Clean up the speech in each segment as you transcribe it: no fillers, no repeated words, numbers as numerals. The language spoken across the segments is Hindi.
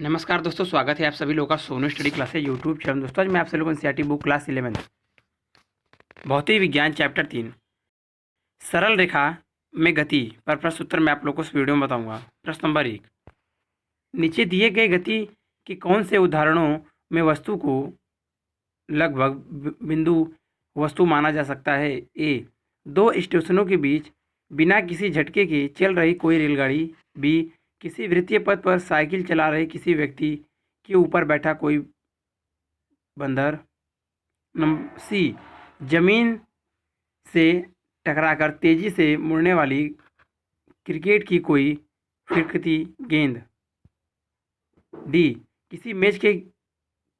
नमस्कार दोस्तों, स्वागत है आप सभी लोगों का Sonu study classes YouTube channel. दोस्तों आज मैं आप सभी लोगों को एनसीईआरटी बुक क्लास 11 भौतिक विज्ञान चैप्टर 3 सरल रेखा में गति पर प्रश्न उत्तर मैं आप लोगों को इस वीडियो में बताऊंगा। प्रश्न नंबर 1, नीचे दिए गए गति के कौन से उदाहरणों में वस्तु को लगभग बिंदु वस्तु माना जा सकता है? ए, दो स्टेशनों के बीच बिना किसी झटके के चल रही कोई रेलगाड़ी। बी, किसी वृत्तीय पथ पर साइकिल चला रहे किसी व्यक्ति के ऊपर बैठा कोई बंदर। नंबर सी, जमीन से टकराकर तेजी से मुड़ने वाली क्रिकेट की कोई फिरकती गेंद। डी, किसी मेज के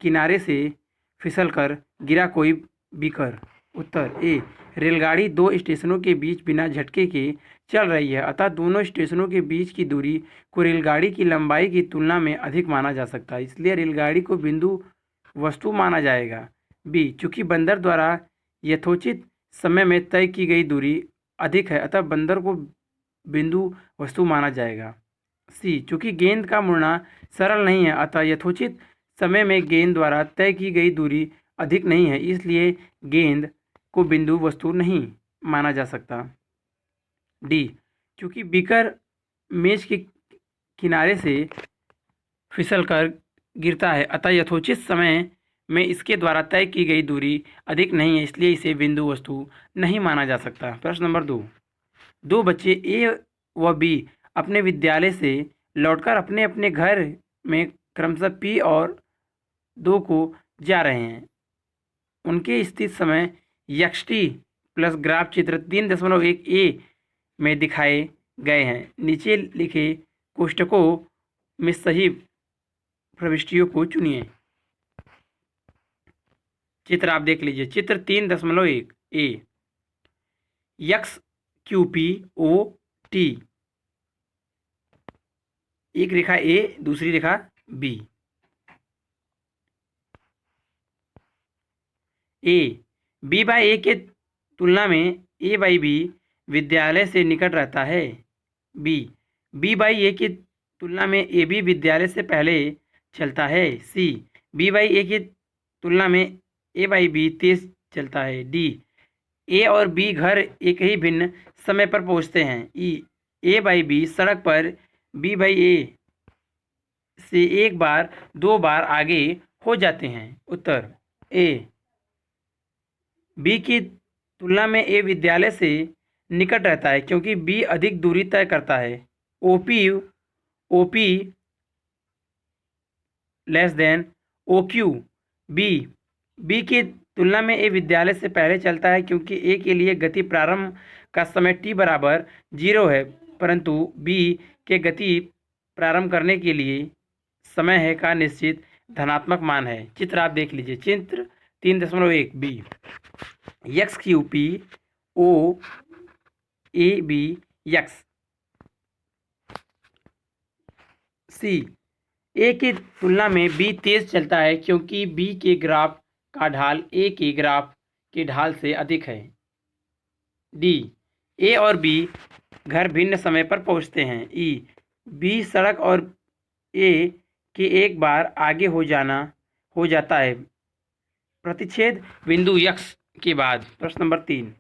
किनारे से फिसलकर गिरा कोई बीकर। उत्तर ए, रेलगाड़ी दो स्टेशनों के बीच बिना झटके के चल रही है, अतः दोनों स्टेशनों के बीच की दूरी को रेलगाड़ी की लंबाई की तुलना में अधिक माना जा सकता है, इसलिए रेलगाड़ी को बिंदु वस्तु माना जाएगा। बी, चूंकि बंदर द्वारा यथोचित समय में तय की गई दूरी अधिक है, अतः बंदर को बिंदु वस्तु माना जाएगा। सी, चूंकि गेंद का मुड़ना सरल नहीं है, अतः यथोचित समय में गेंद द्वारा तय की गई दूरी अधिक नहीं है, इसलिए गेंद को बिंदु वस्तु नहीं माना जा सकता। डी, चूंकि बीकर मेज के किनारे से फिसलकर गिरता है, अतः यथोचित समय में इसके द्वारा तय की गई दूरी अधिक नहीं है, इसलिए इसे बिंदु वस्तु नहीं माना जा सकता। प्रश्न नंबर 2, दो बच्चे ए व बी अपने विद्यालय से लौटकर अपने अपने घर में क्रमशः पी और 2 को जा रहे हैं। उनके स्थित समय यक्ष्टी प्लस ग्राफ चित्र 3.1 ए में दिखाए गए हैं। नीचे लिखे कोष्ठकों में सही प्रविष्टियों को चुनिए। चित्र आप देख लीजिए। चित्र 3.1 A, X Q P O T, एक रेखा ए, दूसरी रेखा B. A, B by A के तुलना में ए बाई बी विद्यालय से निकट रहता है। बी, बी बाई ए की तुलना में ए बी विद्यालय से पहले चलता है। सी, बी बाई ए की तुलना में ए बाई बी तेज चलता है। डी, ए और बी घर एक ही भिन्न समय पर पहुंचते हैं। ई, ए बाई बी सड़क पर बी बाई ए से एक बार 2 बार आगे हो जाते हैं। उत्तर ए, बी की तुलना में ए विद्यालय से निकट रहता है क्योंकि बी अधिक दूरी तय करता है। OP less than OQ. B की तुलना में ए विद्यालय से पहले चलता है क्योंकि ए के लिए गति प्रारंभ का समय t बराबर 0 है, परंतु बी के गति प्रारंभ करने के लिए समय है का निश्चित धनात्मक मान है। चित्र आप देख लीजिए। चित्र 3.1 B, X Q P O A B X. C, A की तुलना में बी तेज चलता है क्योंकि बी के ग्राफ का ढाल ए के ग्राफ के ढाल से अधिक है। डी, ए और बी घर भिन्न समय पर पहुंचते हैं। ई, बी सड़क और ए के एक बार आगे हो जाता है प्रतिच्छेद बिंदु यक्स के बाद। प्रश्न नंबर 3,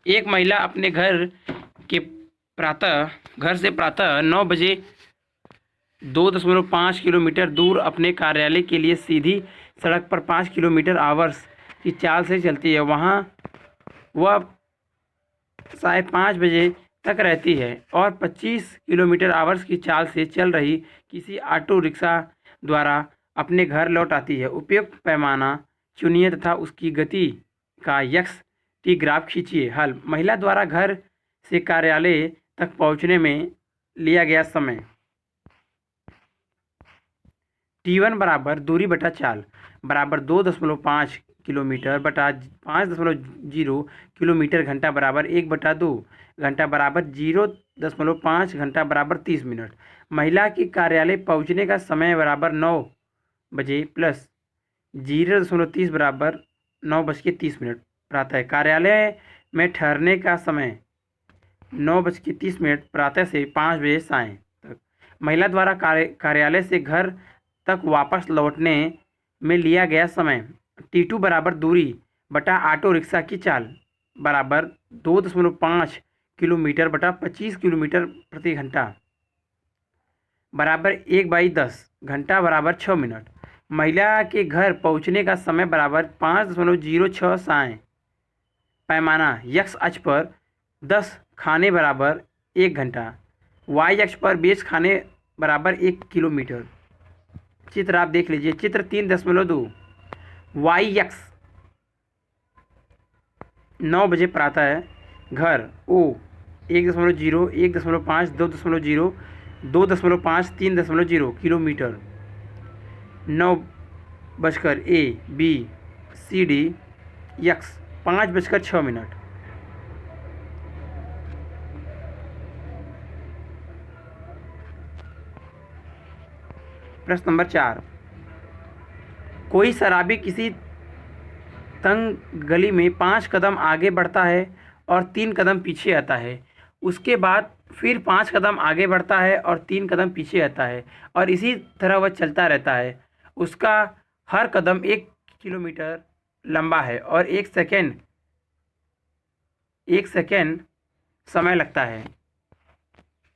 एक महिला अपने घर से प्रातः 9 बजे 2.5 किलोमीटर दूर अपने कार्यालय के लिए सीधी सड़क पर 5 किलोमीटर आवर्स की चाल से चलती है। वहाँ वह 5:30 बजे तक रहती है और 25 किलोमीटर आवर्स की चाल से चल रही किसी ऑटो रिक्शा द्वारा अपने घर लौट आती है। उपयुक्त पैमाना चुनिए तथा उसकी गति का यक्स टी ग्राफ खींचिए। हल, महिला द्वारा घर से कार्यालय तक पहुंचने में लिया गया समय T1 बराबर दूरी बटा चाल बराबर 2.5 किलोमीटर बटा 5.0 किलोमीटर, घंटा बराबर 1/2 घंटा बराबर 0.5 घंटा बराबर 30 मिनट। महिला की कार्यालय पहुंचने का समय बराबर 9 बजे प्लस 0.30 बराबर 9:30। प्रातः कार्यालय में ठहरने का समय 9:30 प्रातः से 5 बजे सायं तक। महिला द्वारा कार्यालय से घर तक वापस लौटने में लिया गया समय। T2 बराबर दूरी बटा ऑटो रिक्शा की चाल बराबर 2.5 किलोमीटर बटा 25 किलोमीटर प्रति घंटा बराबर 1/10 घंटा बराबर 6 मिनट। महिला के घर पहुंचने का समय बराबर 5.06 साय। पैमाना x अक्ष पर 10 खाने बराबर 1 घंटा, y अक्ष पर 20 खाने बराबर 1 किलोमीटर। चित्र आप देख लीजिए। चित्र 3.2 वाई एक्स 9 बजे प्रातः घर O 1.0 1.5 2.0 2.5 3.0 kilometre 9 A B C D x 5:06। प्रश्न नंबर 4, कोई शराबी किसी तंग गली में 5 कदम आगे बढ़ता है और 3 कदम पीछे आता है। उसके बाद फिर 5 कदम आगे बढ़ता है और 3 कदम पीछे आता है और इसी तरह वह चलता रहता है। उसका हर कदम 1 किलोमीटर लंबा है और 1 सेकेंड समय लगता है।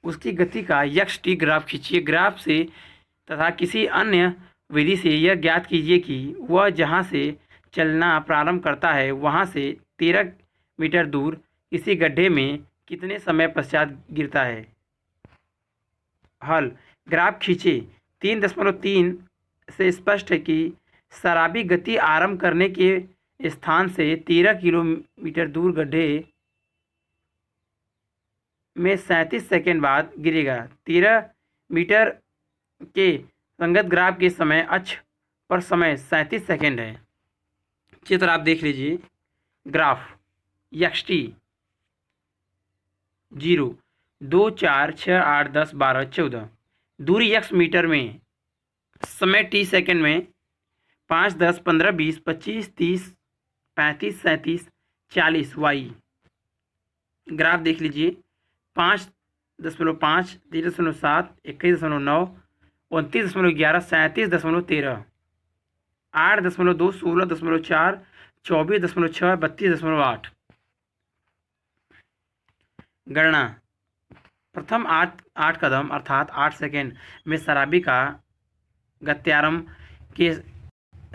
उसकी गति का xt ग्राफ खींचिए। ग्राफ से तथा किसी अन्य विधि से यह ज्ञात कीजिए कि वह जहाँ से चलना प्रारंभ करता है वहाँ से 13 मीटर दूर किसी गड्ढे में कितने समय पश्चात गिरता है। हल। ग्राफ खींचे। 3.3 से स्पष्ट है कि शराबी गति आरंभ करने के स्थान से 13 किलोमीटर दूर गड्ढे में 37 सेकेंड बाद गिरेगा। 13 मीटर के संगत ग्राफ के समय अक्ष पर समय 37 सेकेंड है। चित्र आप देख लीजिए। ग्राफ xt 0 2 4 6 8 10 12 14 दूरी x मीटर में, समय t सेकेंड में 5 10 15 20 25 30 35 37 40 y। ग्राफ देख लीजिए। 5.5 3.7 21.9 29.11 37.13 8.2 16.4 24.6 32.8। गणना। प्रथम 8 कदम अर्थात 8 सेकेंड में शराबी का गत्यारंभ के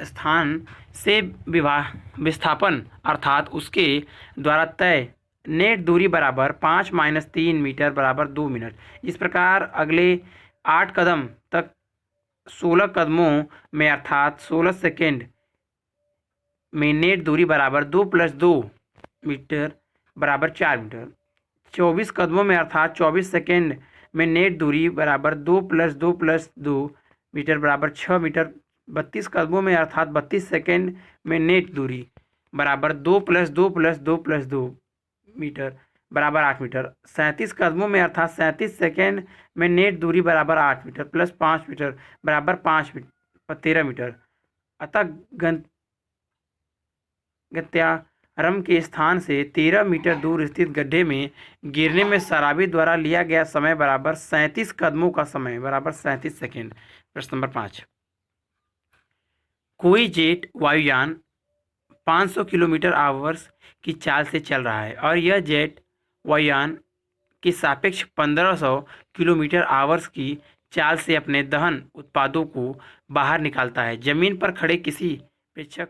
स्थान से विस्थापन अर्थात उसके द्वारा तय नेट दूरी बराबर 5 - 3 मीटर बराबर 2 मिनट। इस प्रकार अगले 8 कदम तक 16 कदमों में अर्थात 16 सेकेंड में नेट दूरी बराबर 2 + 2 मीटर बराबर 4 मीटर। 24 कदमों में अर्थात 24 सेकेंड में नेट दूरी बराबर 2 + 2 + 2 मीटर बराबर 6 मीटर। 32 कदमों में अर्थात 32 सेकेंड में नेट दूरी बराबर 2 + 2 + 2 + 2 मीटर बराबर 8 मीटर। 37 कदमों में अर्थात 37 सेकेंड में नेट दूरी बराबर 8 मीटर + 5 मीटर बराबर 13 मीटर। अतः गत्यारंभ के स्थान से 13 मीटर दूर स्थित गड्ढे में गिरने में शराबी द्वारा लिया गया समय बराबर 37 कदमों का समय बराबर 37 सेकेंड। प्रश्न नंबर 5, कोई जेट वायुयान 500 किलोमीटर आवर्स की चाल से चल रहा है और यह जेट वायुयान के सापेक्ष 1500 किलोमीटर आवर्स की चाल से अपने दहन उत्पादों को बाहर निकालता है। जमीन पर खड़े किसी प्रेक्षक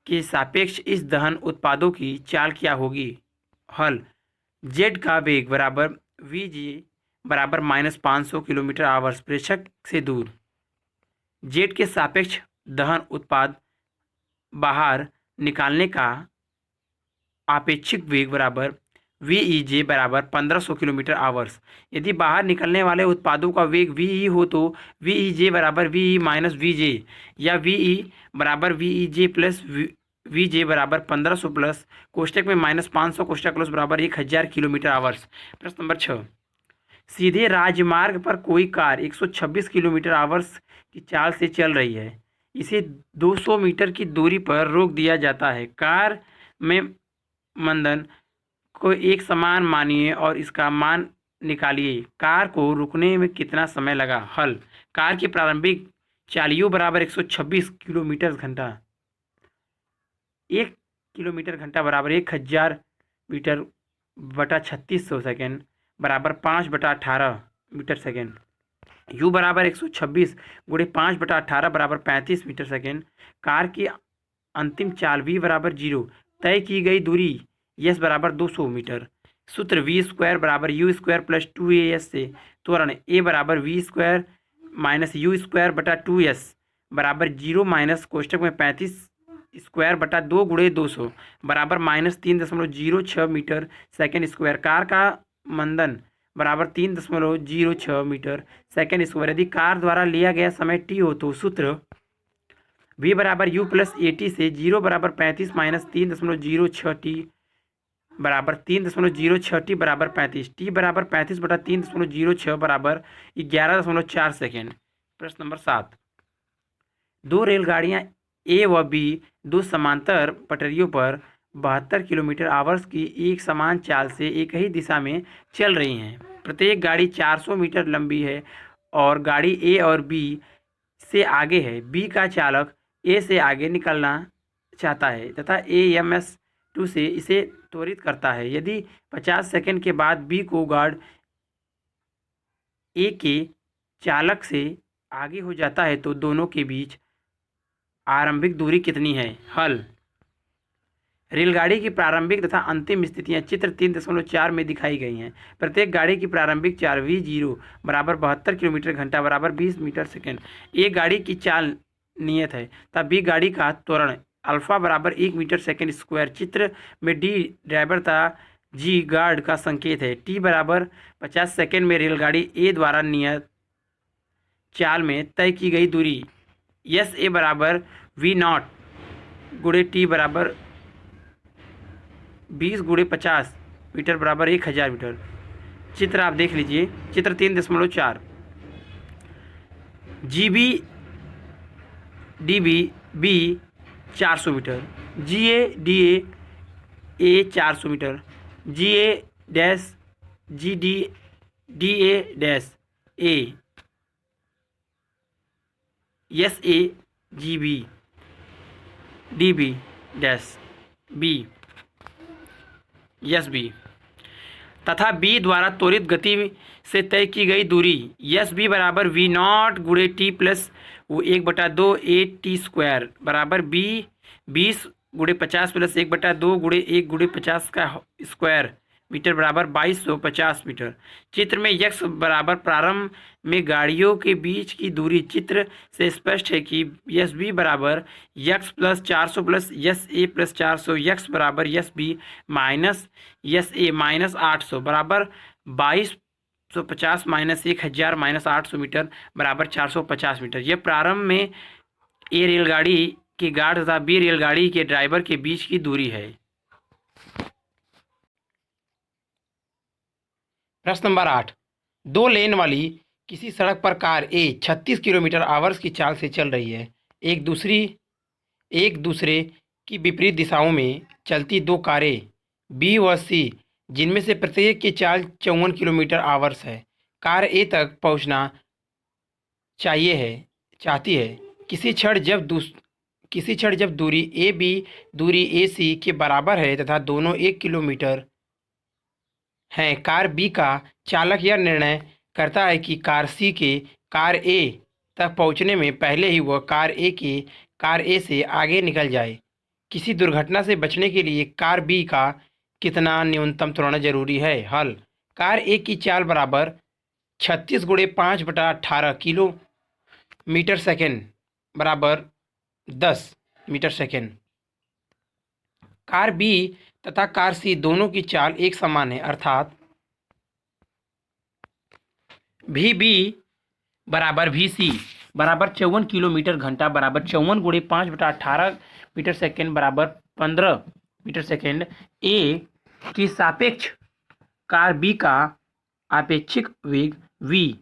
के सापेक्ष इस दहन उत्पादों की चाल क्या होगी। हल। जेट का वेग बराबर vg बराबर -500 किलोमीटर आवर्स प्रेक्षक से दूर। जेट के सापेक्ष दहन उत्पाद बाहर निकालने का आपेक्षिक वेग बराबर VEJ बराबर 1500 किलोमीटर आवर्स। यदि बाहर निकलने वाले उत्पादों का वेग VE हो तो VEJ बराबर VE - VJ या VE बराबर VEJ प्लस VJ बराबर 1500 प्लस कोष्टक में -500 कोष्टक क्लोज बराबर 1000 किलोमीटर आवर्स। प्रश्न नंबर 6, सीधे राजमार्ग पर कोई कार 126 किलोमीटर आवर्स की चाल से चल रही है। इसे 200 मीटर की दूरी पर रोक दिया जाता है। कार में मंदन को एक समान मानिए और इसका मान निकालिए। कार को रुकने में कितना समय लगा? हल। कार की प्रारंभिक चाल बराबर 126 किलोमीटर घंटा। 1 किलोमीटर घंटा बराबर 1000 मीटर बटा 3600 सेकेंड बराबर 5/18 मीटर सेकेंड। यू बराबर 126 गुणे 5/18 बराबर 35 मीटर सेकेंड। कार की अंतिम चाल v बराबर 0। तय की गई दूरी यस बराबर 200 मीटर। सूत्र वी स्क्वायर बराबर यू स्क्वायर प्लस 2as से त्वरण ए बराबर V square minus U square बटा 2s बराबर 0 माइनस कोष्टक में 35 स्क्वायर बटा 2 गुणे 200 बराबर -3.06 मीटर सेकेंड स्क्वायर। कार का मंदन बराबर 3.06 मीटर सेकेंड स्क्वायर। यदि कार द्वारा लिया गया समय टी हो तो सूत्र v बराबर u प्लस ए टी से 0 बराबर 35 माइनस 3.06 टी बराबर 3.06 टी बराबर 35। टी बराबर 35 बटा 3.06 बराबर 11.4 सेकेंड। प्रश्न नंबर 7। दो रेलगाड़ियां ए व बी दो समांतर पटरियों पर 72 किलोमीटर आवर्स की एक समान चाल से एक ही दिशा में चल रही हैं। प्रत्येक गाड़ी 400 मीटर लंबी है और गाड़ी ए और बी से आगे है। बी का चालक ए से आगे निकलना चाहता है तथा AMS2 से इसे त्वरित करता है। यदि 50 सेकंड के बाद बी को गार्ड ए के चालक से आगे हो जाता है तो दोनों के बीच आरंभिक दूरी कितनी है? हल। रेलगाड़ी की प्रारंभिक तथा अंतिम स्थितियां चित्र 3.4 में दिखाई गई हैं। प्रत्येक गाड़ी की प्रारंभिक चाल v0 बराबर 72 किलोमीटर घंटा बराबर 20 मीटर सेकेंड। एक गाड़ी की चाल नियत है तब बी गाड़ी का त्वरण अल्फा बराबर 1 मीटर सेकेंड स्क्वायर। चित्र में डी ड्राइवर तथा जी गार्ड का संकेत है। टी बराबर 50 सेकेंड में रेलगाड़ी ए द्वारा नियत चाल में तय की गई दूरी यस ए बराबर v0 गुणे टी बराबर 20 गुणे 50 मीटर बराबर 1000 मीटर। चित्र आप देख लीजिए। चित्र 3.4। GB DB B 400 metre, GA DA A 400 metre, GA dash GD DA dash A SA GB DB dash B S B तथा बी द्वारा त्वरित गति से तय की गई दूरी यस बी बराबर v0 गुणे टी प्लस वो 1/2 AT स्क्वायर बराबर बी 20 गुणे 50 प्लस 1/2 गुणे 1 गुणे 50 का स्क्वायर मीटर बराबर 2250 मीटर। चित्र में यक्स बराबर प्रारंभ में गाड़ियों के बीच की दूरी। चित्र से स्पष्ट है कि यस बी बराबर यक्स प्लस 400 प्लस यस ए प्लस 400 यक्स बराबर यस बी माइनस यस ए माइनस 800 बराबर 2250 माइनस 1000 माइनस 800 मीटर बराबर 450 मीटर। यह प्रारंभ में ए रेलगाड़ी के गार्ड तथा बी रेलगाड़ी के ड्राइवर के बीच की दूरी है। प्रश्न नंबर 8। दो लेन वाली किसी सड़क पर कार ए 36 किलोमीटर आवर्स की चाल से चल रही है। एक दूसरे की विपरीत दिशाओं में चलती दो कारें बी व सी जिनमें से प्रत्येक की चाल 54 किलोमीटर आवर्स है। कार ए तक पहुंचना चाहती है। किसी क्षण जब दूरी ए बी दूरी ए सी के बराबर है तथा दोनों 1 किलोमीटर हैं, कार बी का चालक यह निर्णय करता है कि कार सी के कार ए तक पहुंचने में पहले ही वह कार ए से आगे निकल जाए। किसी दुर्घटना से बचने के लिए कार बी का कितना न्यूनतम त्वरण जरूरी है? हल। कार ए की चाल बराबर 36 गुणे 5/18 किलोमीटर सेकेंड बराबर 10 मीटर सेकेंड। कार बी तथा कार सी दोनों की चाल एक समान है अर्थात भी बी बराबर भी सी बराबर 54 किलोमीटर घंटा बराबर 54 गुणे 5/18 मीटर सेकेंड बराबर 15 मीटर सेकेंड। ए की सापेक्ष कार बी का आपेक्षिक वेग वी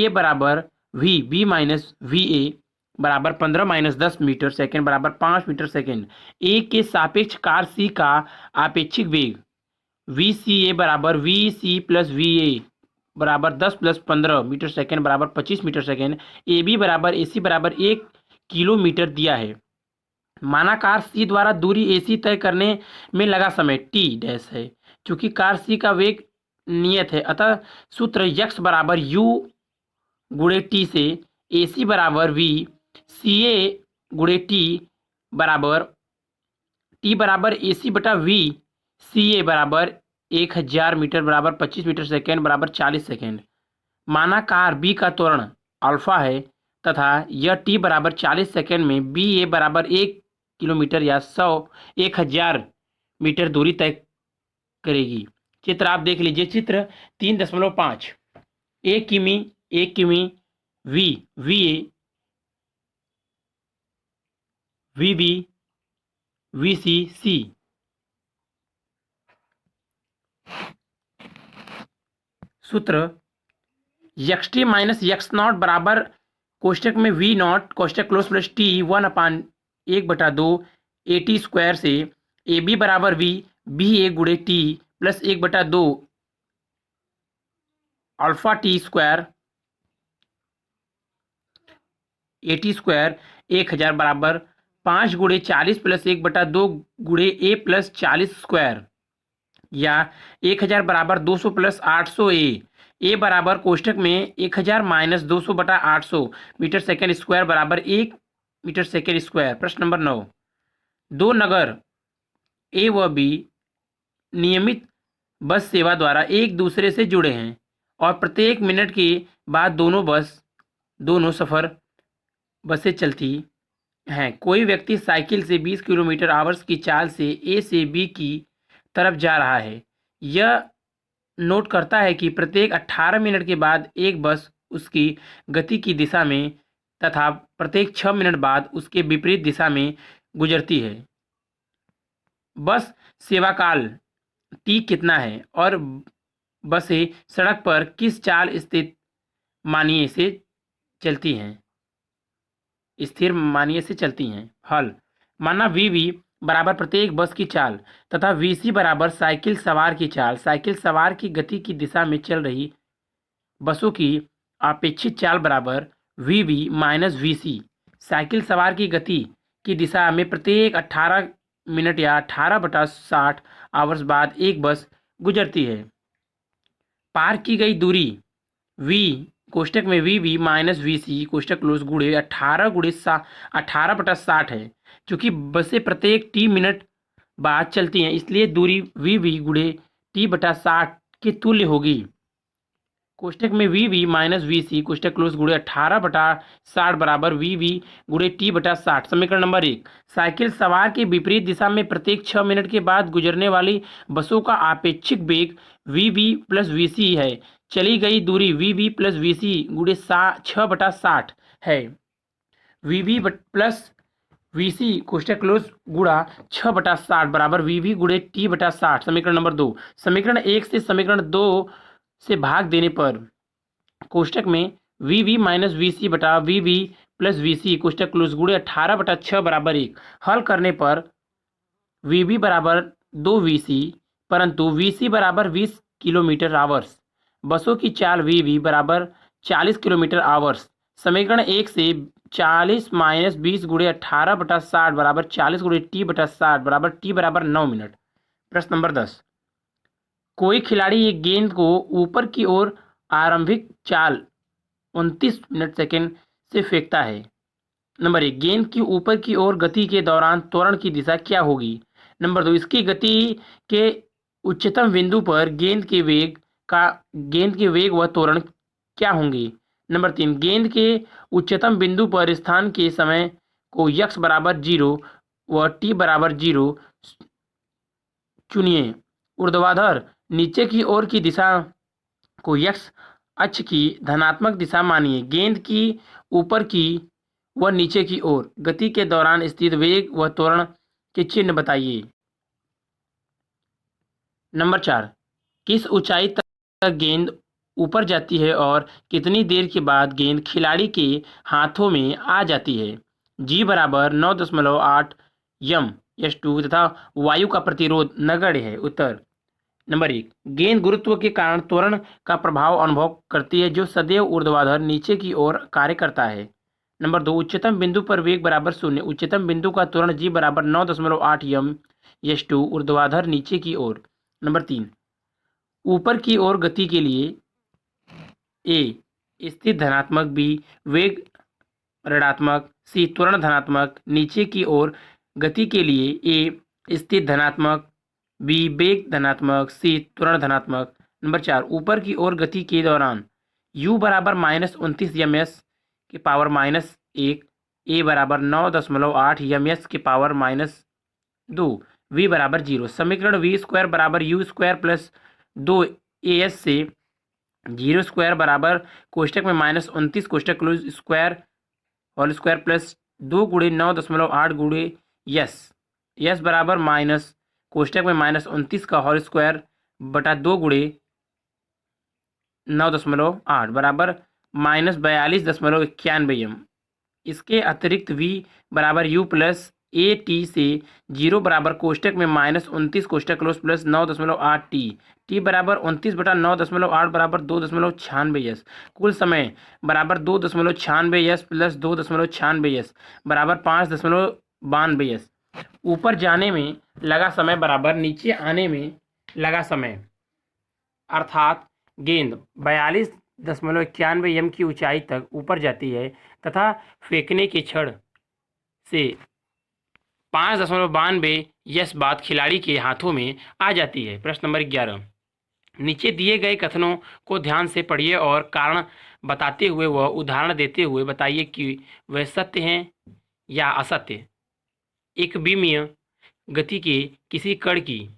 ए बराबर V B minus V A बराबर 15 माइनस 10 मीटर सेकेंड बराबर 5 मीटर सेकेंड। ए के सापेक्ष कार सी का आपेक्षिक वेग वी सी ए बराबर V C plus V A बराबर 10 प्लस 15 मीटर सेकेंड बराबर 25 मीटर सेकेंड, ए बी बराबर ए सी बराबर 1 किलोमीटर दिया है। माना कार सी द्वारा दूरी ए सी तय करने में लगा समय टी डैश है। चूंकि कार सी का वेग नियत है, अतः सूत्र यक्स बराबर यू गुणे टी से ए सी बराबर वी सी ए गुणे टी बराबर ए सी बटा वी सी ए बराबर 1000 मीटर बराबर 25 मीटर सेकेंड बराबर 40 सेकेंड। माना कार बी का त्वरण अल्फा है तथा यह टी बराबर 40 सेकेंड में बी ए बराबर 1 किलोमीटर या 1000 मीटर दूरी तय करेगी। चित्र आप देख लीजिए, चित्र 3.5। 1 किमी V V A V B V C C. सूत्र X T minus X naught बराबर कोष्टक में वी नॉट कोष्टक close plus T 1/1/2 A T square से ए बी बराबर वी बी ए गुणे टी plus 1/2 alpha T square A T square 1000 बराबर 5 गुणे 40 प्लस 1/2 गुणे ए प्लस 40 स्क्वायर या 1000 बराबर 200 प्लस 800 ए बराबर कोष्टक में 1000 माइनस 200 बटा 800 मीटर सेकेंड स्क्वायर बराबर 1 मीटर सेकेंड स्क्वायर। प्रश्न नंबर 9। दो नगर ए व बी नियमित बस सेवा द्वारा एक दूसरे से जुड़े हैं और प्रत्येक मिनट के बाद दोनों सफ़र बसें चलती हैं। कोई व्यक्ति साइकिल से 20 किलोमीटर आवर्स की चाल से ए से बी की तरफ जा रहा है। यह नोट करता है कि प्रत्येक 18 मिनट के बाद एक बस उसकी गति की दिशा में तथा प्रत्येक 6 मिनट बाद उसके विपरीत दिशा में गुजरती है। बस सेवा काल टी कितना है और बसें सड़क पर किस चाल स्थिर मानिए से चलती हैं। हल। माना वी वी बराबर प्रत्येक बस की चाल तथा वी सी बराबर साइकिल सवार की चाल। साइकिल सवार की गति की दिशा में चल रही बसों की अपेक्षित चाल बराबर V V minus V C. Cycle सवार की गति की दिशा में प्रत्येक 18 मिनट या 18/60 आवर्स बाद एक बस गुजरती है। पार की गई दूरी वी कोष्टक में V V minus V C कोष्टक क्लोज गुणे 18/60 है। चूंकि बसें प्रत्येक टी मिनट बाद चलती हैं, इसलिए दूरी वी वी गुणे टी बटा 60 के तुल्य होगी। कोष्टक में V V minus V C कोष्टक क्लोज गुणे 18/60 बराबर वी वी गुणे टी बटा 60। समीकरण नंबर 1। साइकिल सवार के विपरीत दिशा में प्रत्येक 6 मिनट के बाद गुजरने वाली बसों का आपेक्षिक वेग V V plus V C है। चली गई दूरी V V plus V C गुणे 6/60 है। V V plus V C कोष्टक क्लोज गुणा 6/60 बराबर वी वी गुणे टी बटा 60। समीकरण नंबर 2। समीकरण 1 से समीकरण 2 से भाग देने पर कोष्टक में V V minus V C बटा V V plus V C कोष्टक क्लोज गुणे 18/6 बराबर 1। हल करने पर वी वी बराबर 2 वी सी परंतु वी सी बराबर 20 किलोमीटर आवर्स। बसों की चाल वी वी बराबर 40 किलोमीटर आवर्स। समीकरण 1 से 40 माइनस 20 गुणे 18/60 बराबर 40 गुणे टी बटा 60 बराबर टी बराबर 9 मिनट। प्रश्न नंबर 10। कोई खिलाड़ी एक गेंद को ऊपर की ओर आरंभिक चाल 29 मिनट सेकेंड से फेंकता है। नंबर 1। गेंद की ऊपर की ओर गति के दौरान त्वरण की दिशा क्या होगी। नंबर 2। इसकी गति के उच्चतम बिंदु पर गेंद के वेग व त्वरण क्या होंगे। नंबर 3। गेंद के उच्चतम बिंदु पर स्थान के समय को यक्स बराबर 0 व टी बराबर 0 चुनिए। ऊर्ध्वाधर नीचे की ओर की दिशा को यक्स अक्ष की धनात्मक दिशा मानिए। गेंद की ऊपर की व नीचे की ओर गति के दौरान स्थित वेग व त्वरण के चिन्ह बताइए। नंबर 4। किस ऊंचाई तक गेंद ऊपर जाती है और कितनी देर के बाद गेंद खिलाड़ी के हाथों में आ जाती है। जी बराबर 9.8 यम S2 तथा वायु का प्रतिरोध नगण्य है। उत्तर नंबर 1, गेंद गुरुत्व के कारण त्वरण का प्रभाव अनुभव करती है जो सदैव ऊर्ध्वाधर नीचे की ओर कार्य करता है। नंबर 2, उच्चतम बिंदु पर वेग बराबर 0। उच्चतम बिंदु का त्वरण g बराबर 9.8 यम यश टू ऊर्ध्वाधर नीचे की ओर। नंबर 3, ऊपर की ओर गति के लिए ए स्थिर धनात्मक, बी वेग ऋणात्मक, सी त्वरण धनात्मक। नीचे की ओर गति के लिए ए स्थिर धनात्मक, बी वेग धनात्मक, सी त्वरण धनात्मक। नंबर 4, ऊपर की ओर गति के दौरान u बराबर -29 एस की पावर -1, ए बराबर 9.8 एस की पावर -2, v बराबर 0। समीकरण वी स्क्वायर बराबर यू स्क्वायर प्लस 2 as से 0 स्क्वायर बराबर कोष्टक में -29 कोष्टक close square whole square plus 2 गुणे 9.8 गुणे यस बराबर माइनस कोष्टक में -29 का होल स्क्वायर बटा 2 गुणे 9.8 बराबर -42.91 एम। इसके अतिरिक्त v बराबर u प्लस ए टी से 0 बराबर कोष्टक में -29 कोष्टक क्लोज प्लस 9.8 टी बराबर 29/9.8 बराबर 2.96 यस। कुल समय बराबर 2.96 यस प्लस 2.96 यस बराबर 5.92 यस। ऊपर जाने में लगा समय बराबर नीचे आने में लगा समय, अर्थात गेंद 42.91 एम की ऊंचाई तक ऊपर जाती है तथा फेंकने के क्षण से 5.92 यस बाद खिलाड़ी के हाथों में आ जाती है। प्रश्न नंबर 11, नीचे दिए गए कथनों को ध्यान से पढ़िए और कारण बताते हुए व उदाहरण देते हुए बताइए कि वह सत्य हैं या असत्य। एक विमीय गति के किसी कण की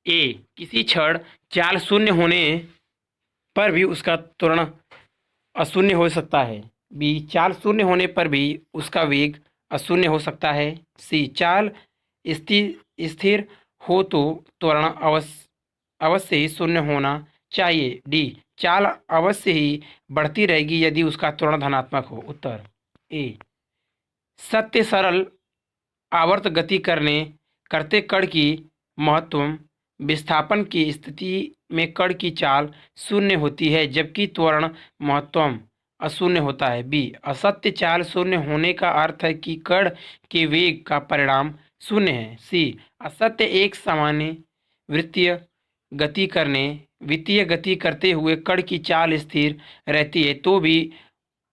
ए किसी क्षण चाल शून्य होने पर भी उसका त्वरण अशून्य हो सकता है। बी चाल शून्य होने पर भी उसका वेग अशून्य हो सकता है। सी चाल स्थिर हो तो त्वरण अवश्य ही शून्य होना चाहिए। डी चाल अवश्य ही बढ़ती रहेगी यदि उसका त्वरण धनात्मक हो। उत्तर ए सत्य सरल आवर्त गति करते कण की महत्तम विस्थापन की स्थिति में कण की चाल शून्य होती है जबकि त्वरण महत्तम अशून्य होता है। बी असत्य चाल शून्य होने का अर्थ है कि कण के वेग का परिणाम शून्य है। सी असत्य एक सामान्य वृत्तीय गति करते हुए कण की चाल स्थिर रहती है तो भी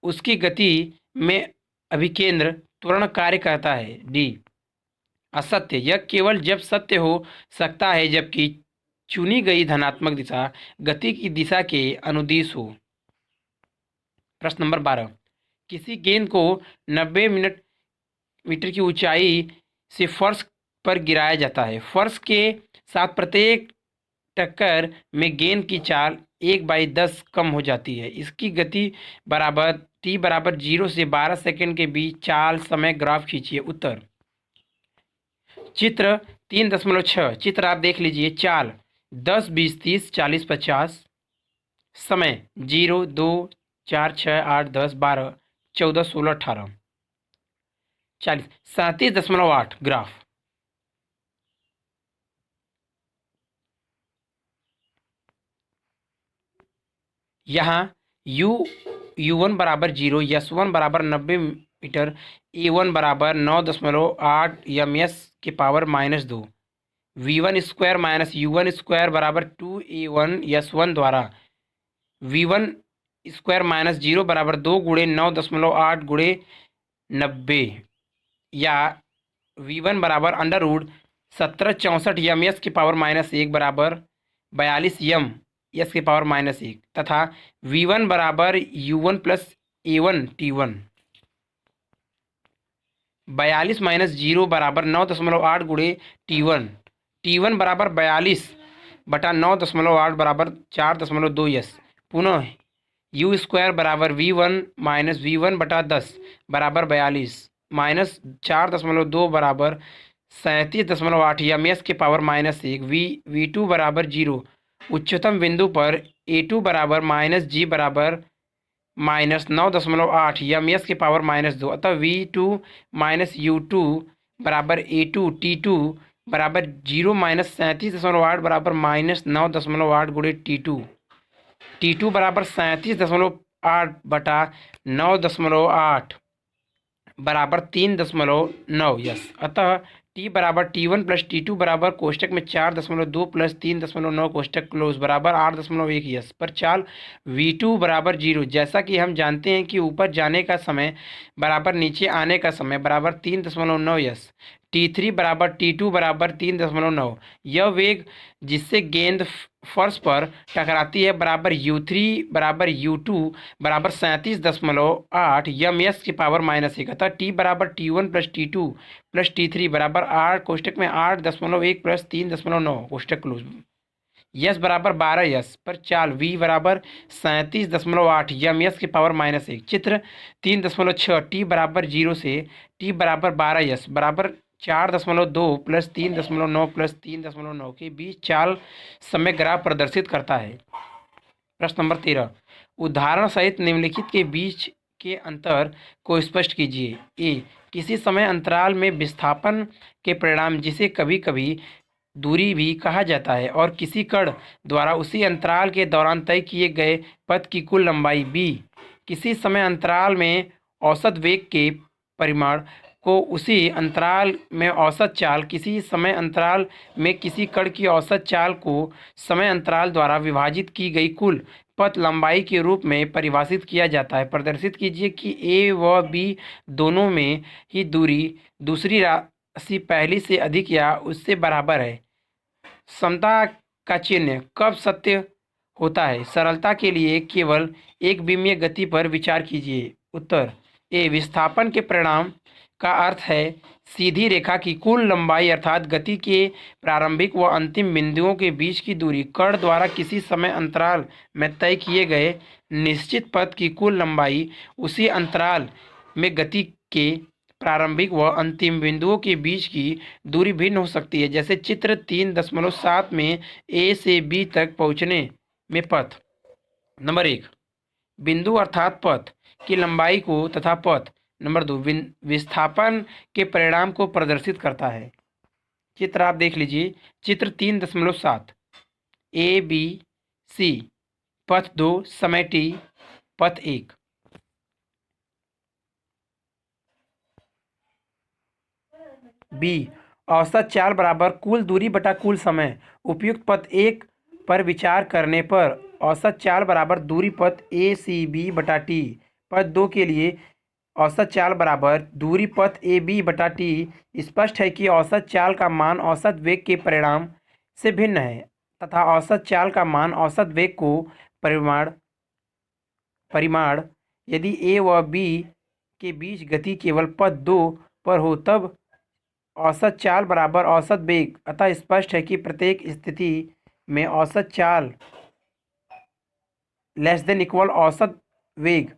उसकी गति में अभिकेंद्र त्वरण कार्य करता है। डी असत्य यह केवल जब सत्य हो सकता है जबकि चुनी गई धनात्मक दिशा गति की दिशा के अनुदिश हो। प्रश्न नंबर 12, किसी गेंद को 90 मीटर की ऊंचाई से फर्श पर गिराया जाता है। फर्श के साथ प्रत्येक टक्कर में गेंद की चाल 1/10 कम हो जाती है। इसकी गति बराबर t बराबर 0 से 12 सेकंड के बीच चाल समय ग्राफ खींचिए। उत्तर चित्र 3.6 चित्र आप देख लीजिए। चाल 10, 20, 30, 40, 50। समय 0, 2, 4, 6, 8, 10, 12, 14, 16, 18, 40, 37.8 ग्राफ। यहाँ u1 बराबर 0, यस1 बराबर 90 मीटर, ए1 बराबर 9.8 एमएस के power -2, v1 square minus u1 square बराबर 2a1 यस1 द्वारा v1 स्क्वायर माइनस 0 बराबर 2 गुणे 9.8 गुणे 90 या v1 बराबर √1764 एम एस के पावर -1 बराबर 42 एम एस के पावर -1 तथा v1 बराबर u1 प्लस a1 t1 42 - 0 बराबर 9.8 गुणे t1 बराबर 42/9.8 बराबर 4.2 यस। पुनः u स्क्वायर बराबर v1 माइनस v1 बटा 10 बराबर 42 माइनस 4.2 बराबर 37.8 एम एस के पावर -1 v2 बराबर 0 उच्चतम बिंदु पर a2 बराबर -g बराबर -9.8 एम एस के पावर -2 अतः v2 - u2 बराबर a2 t2 बराबर 0 माइनस 37.8 बराबर -9.8 गुणे T2 बराबर 37.8 बटा 9.8 बराबर 3.9। यस, अतः T बराबर T1 प्लस T2 बराबर कोष्टक में 4.2 प्लस 3.9 कोष्टक क्लोज बराबर 8.1। यस पर चाल V2 बराबर 0, जैसा कि हम जानते हैं कि ऊपर जाने का समय बराबर नीचे आने का समय बराबर 3.9। यस T3 बराबर T2 बराबर 3.9। यह वेग जिससे गेंद फर्श पर टकराती है बराबर U3 बराबर U2 बराबर 37.8 यम एस की पावर -1। अतः T बराबर T1 plus T2 plus T3 बराबर 8 कोष्टक में 8.1 प्लस 3.9 कोष्टक क्लोज। यस बराबर 12। यस पर चाल V बराबर 37.8 यम एस की पावर -1। चित्र 3.6 T बराबर 0 से T बराबर 12 यस बराबर 4.2 प्लस 3.9 प्लस 3.9 के बीच चाल समय ग्राफ प्रदर्शित करता है। प्रश्न नंबर 13, उदाहरण सहित निम्नलिखित के बीच के अंतर को स्पष्ट कीजिए। ए, किसी समय अंतराल में विस्थापन के परिणाम जिसे कभी कभी दूरी भी कहा जाता है और किसी कण द्वारा उसी अंतराल के दौरान तय किए गए पथ की कुल लंबाई। बी, किसी समय अंतराल में औसत वेग के परिमाण को उसी अंतराल में औसत चाल, किसी समय अंतराल में किसी कण की औसत चाल को समय अंतराल द्वारा विभाजित की गई कुल पथ लंबाई के रूप में परिभाषित किया जाता है। प्रदर्शित कीजिए कि ए व बी दोनों में ही दूरी दूसरी राशि पहली से अधिक या उससे बराबर है। समता का चिन्ह कब सत्य होता है? सरलता के लिए केवल एक विमीय गति पर विचार कीजिए। उत्तर ए, विस्थापन के परिणाम का अर्थ है सीधी रेखा की कुल लंबाई अर्थात गति के प्रारंभिक व अंतिम बिंदुओं के बीच की दूरी कण द्वारा किसी समय अंतराल में तय किए गए निश्चित पथ की कुल लंबाई। उसी अंतराल में गति के प्रारंभिक व अंतिम बिंदुओं के बीच की दूरी भिन्न हो सकती है, जैसे चित्र 3.7 में ए से बी तक पहुंचने में पथ। नंबर 1, बिंदु अर्थात पथ की लंबाई को तथा पथ। नंबर 2, विस्थापन के परिणाम को प्रदर्शित करता है। चित्र आप देख लीजिए, चित्र 3.7 ए बी सी, पथ 2 समय T, पथ 1। बी, औसत चाल बराबर कुल दूरी बटा कुल समय। उपयुक्त पथ 1 पर विचार करने पर औसत चाल बराबर दूरी पथ ए सी बी बटा टी। पथ 2 के लिए औसत चाल बराबर दूरी पथ ए बी बटा टी। स्पष्ट है कि औसत चाल का मान औसत वेग के परिमाण से भिन्न है तथा औसत चाल का मान औसत वेग को परिमाण यदि ए व बी के बीच गति केवल पथ 2 पर हो तब औसत चाल बराबर औसत वेग। अतः स्पष्ट है कि प्रत्येक स्थिति में औसत चाल >= औसत वेग।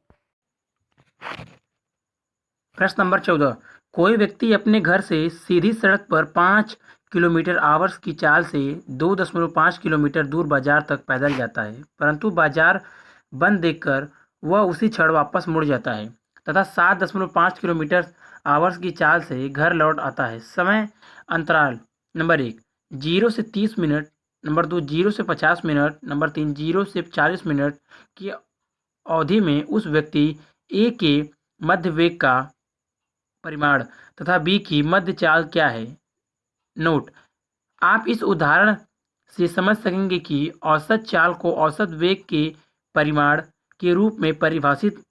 प्रश्न नंबर 14, कोई व्यक्ति अपने घर से सीधी सड़क पर 5 किलोमीटर आवर्स की चाल से 2.5 किलोमीटर दूर बाजार तक पैदल जाता है, परंतु बाजार बंद देखकर वह उसी क्षण वापस मुड़ जाता है तथा 7.5 किलोमीटर आवर्स की चाल से घर लौट आता है। समय अंतराल नंबर 1, 0 से 30 मिनट। नंबर 2, 0 से 50 मिनट। नंबर 3, 0 से 40 मिनट की अवधि में उस व्यक्ति ए के मध्य वेग का परिमाण तथा बी की मध्य चाल क्या है? नोट, आप इस उदाहरण से समझ सकेंगे कि औसत चाल को औसत वेग के परिमाण के रूप में परिभाषित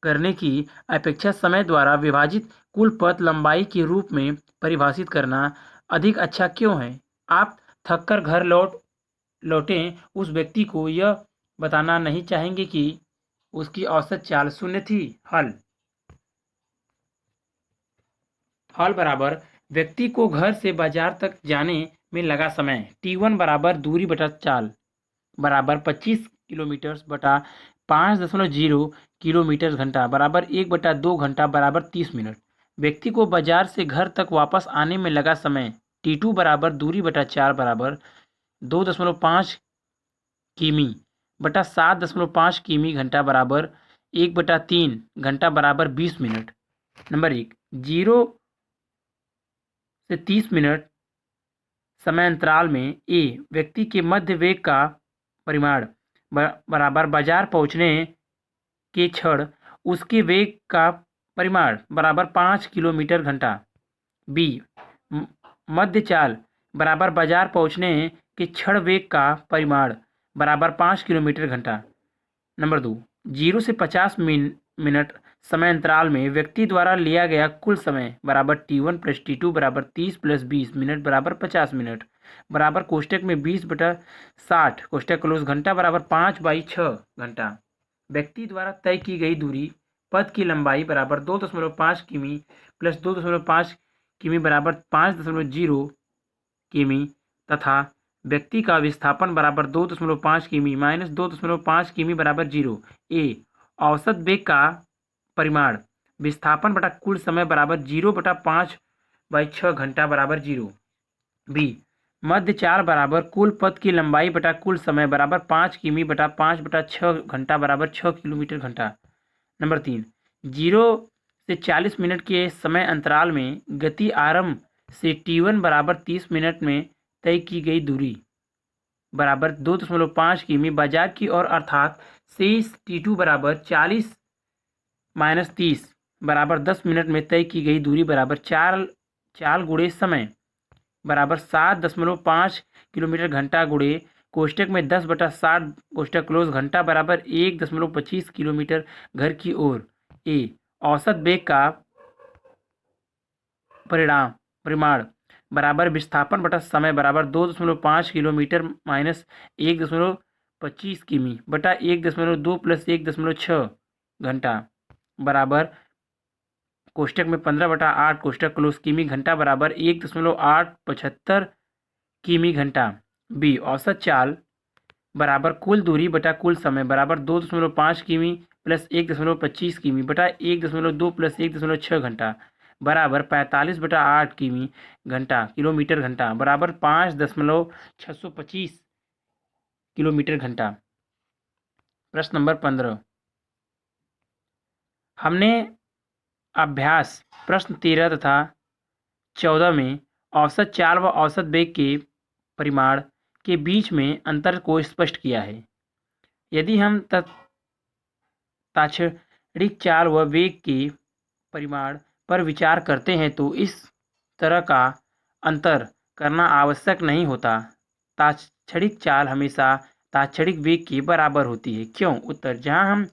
करने की अपेक्षा समय द्वारा विभाजित कुल पथ लंबाई के रूप में परिभाषित करना अधिक अच्छा क्यों है? आप थककर घर लौटें उस व्यक्ति को यह बताना नहीं चाहेंगे कि उसकी औसत चाल 0 थी। हल बराबर व्यक्ति को घर से बाजार तक जाने में लगा समय T1 बराबर दूरी बटा चाल बराबर 25 किलोमीटर बटा 5.0 किलोमीटर घंटा बराबर 1/2 घंटा बराबर 30 मिनट। व्यक्ति को बाजार से घर तक वापस आने में लगा समय T2 बराबर दूरी बटा चाल बराबर 2.5 किमी बटा 7.5 किमी घंटा बराबर 1/3 घंटा बराबर 20 मिनट। नंबर 1, 0 से 30 मिनट समय अंतराल में ए व्यक्ति के मध्य वेग का परिमाण बराबर बाजार पहुंचने के क्षण उसके वेग का परिमाण बराबर 5 किलोमीटर घंटा। बी मध्य चाल बराबर बाजार पहुंचने के क्षण वेग का परिमाण बराबर 5 किलोमीटर घंटा। नंबर 2, 0 से 50 मिनट समय अंतराल में व्यक्ति द्वारा लिया गया कुल समय बराबर T1 प्लस T2 बराबर 30 प्लस 20 मिनट बराबर 50 मिनट बराबर कोष्टक में 20/60 कोष्टक क्लोज घंटा बराबर 5/6 घंटा। व्यक्ति द्वारा तय की गई दूरी पथ की लंबाई बराबर 2.5 किमी प्लस 2.5 किमी बराबर 5.0 किमी तथा व्यक्ति का विस्थापन बराबर 2.5 किमी माइनस 2.5 किमी बराबर 0। ए औसत वेग का परिमाण विस्थापन बटा कुल समय बराबर 0/5/6 घंटा बराबर 0। बी मध्य चाल बराबर कुल पथ की लंबाई बटा कुल समय बराबर 5 किमी बटा 5/6 घंटा बराबर 6 किलोमीटर घंटा। नंबर 3, 0 से 40 मिनट के समय अंतराल में गति आरंभ से T1 बराबर 30 मिनट में तय की गई दूरी बराबर 2.5 किमी बाजार की ओर अर्थात शेष T2 बराबर 40 माइनस 30 बराबर 10 मिनट में तय की गई दूरी बराबर चाल गुणे समय बराबर 7.5 किलोमीटर घंटा गुणे कोष्टक में 10/60 कोष्टक क्लोज घंटा बराबर 1.25 किलोमीटर घर की ओर। ए औसत वेग का परिमाण बराबर विस्थापन बटा समय बराबर 2.5 किलोमीटर माइनस 1.25 किमी बटा 1.2 प्लस 1.6 घंटा बराबर कोष्टक में 15/8 कोष्टक क्लोज किमी घंटा बराबर 1.875 किमी घंटा। बी औसत चाल बराबर कुल दूरी बटा कुल समय बराबर 2.5 किमी प्लस 1.25 किमी बटा 1.2 प्लस 1.6 घंटा बराबर 45/8 किमी घंटा किलोमीटर घंटा बराबर 5.625 किलोमीटर घंटा। प्रश्न नंबर 15 हमने अभ्यास प्रश्न 13 तथा 14 में औसत चाल व औसत वेग के परिमाण के बीच में अंतर को स्पष्ट किया है। यदि हम ताक्षणिक चाल व वेग के परिमाण पर विचार करते हैं तो इस तरह का अंतर करना आवश्यक नहीं होता। ताक्षणिक चाल हमेशा ताक्षणिक वेग के बराबर होती है। क्यों? उत्तर, जहां हम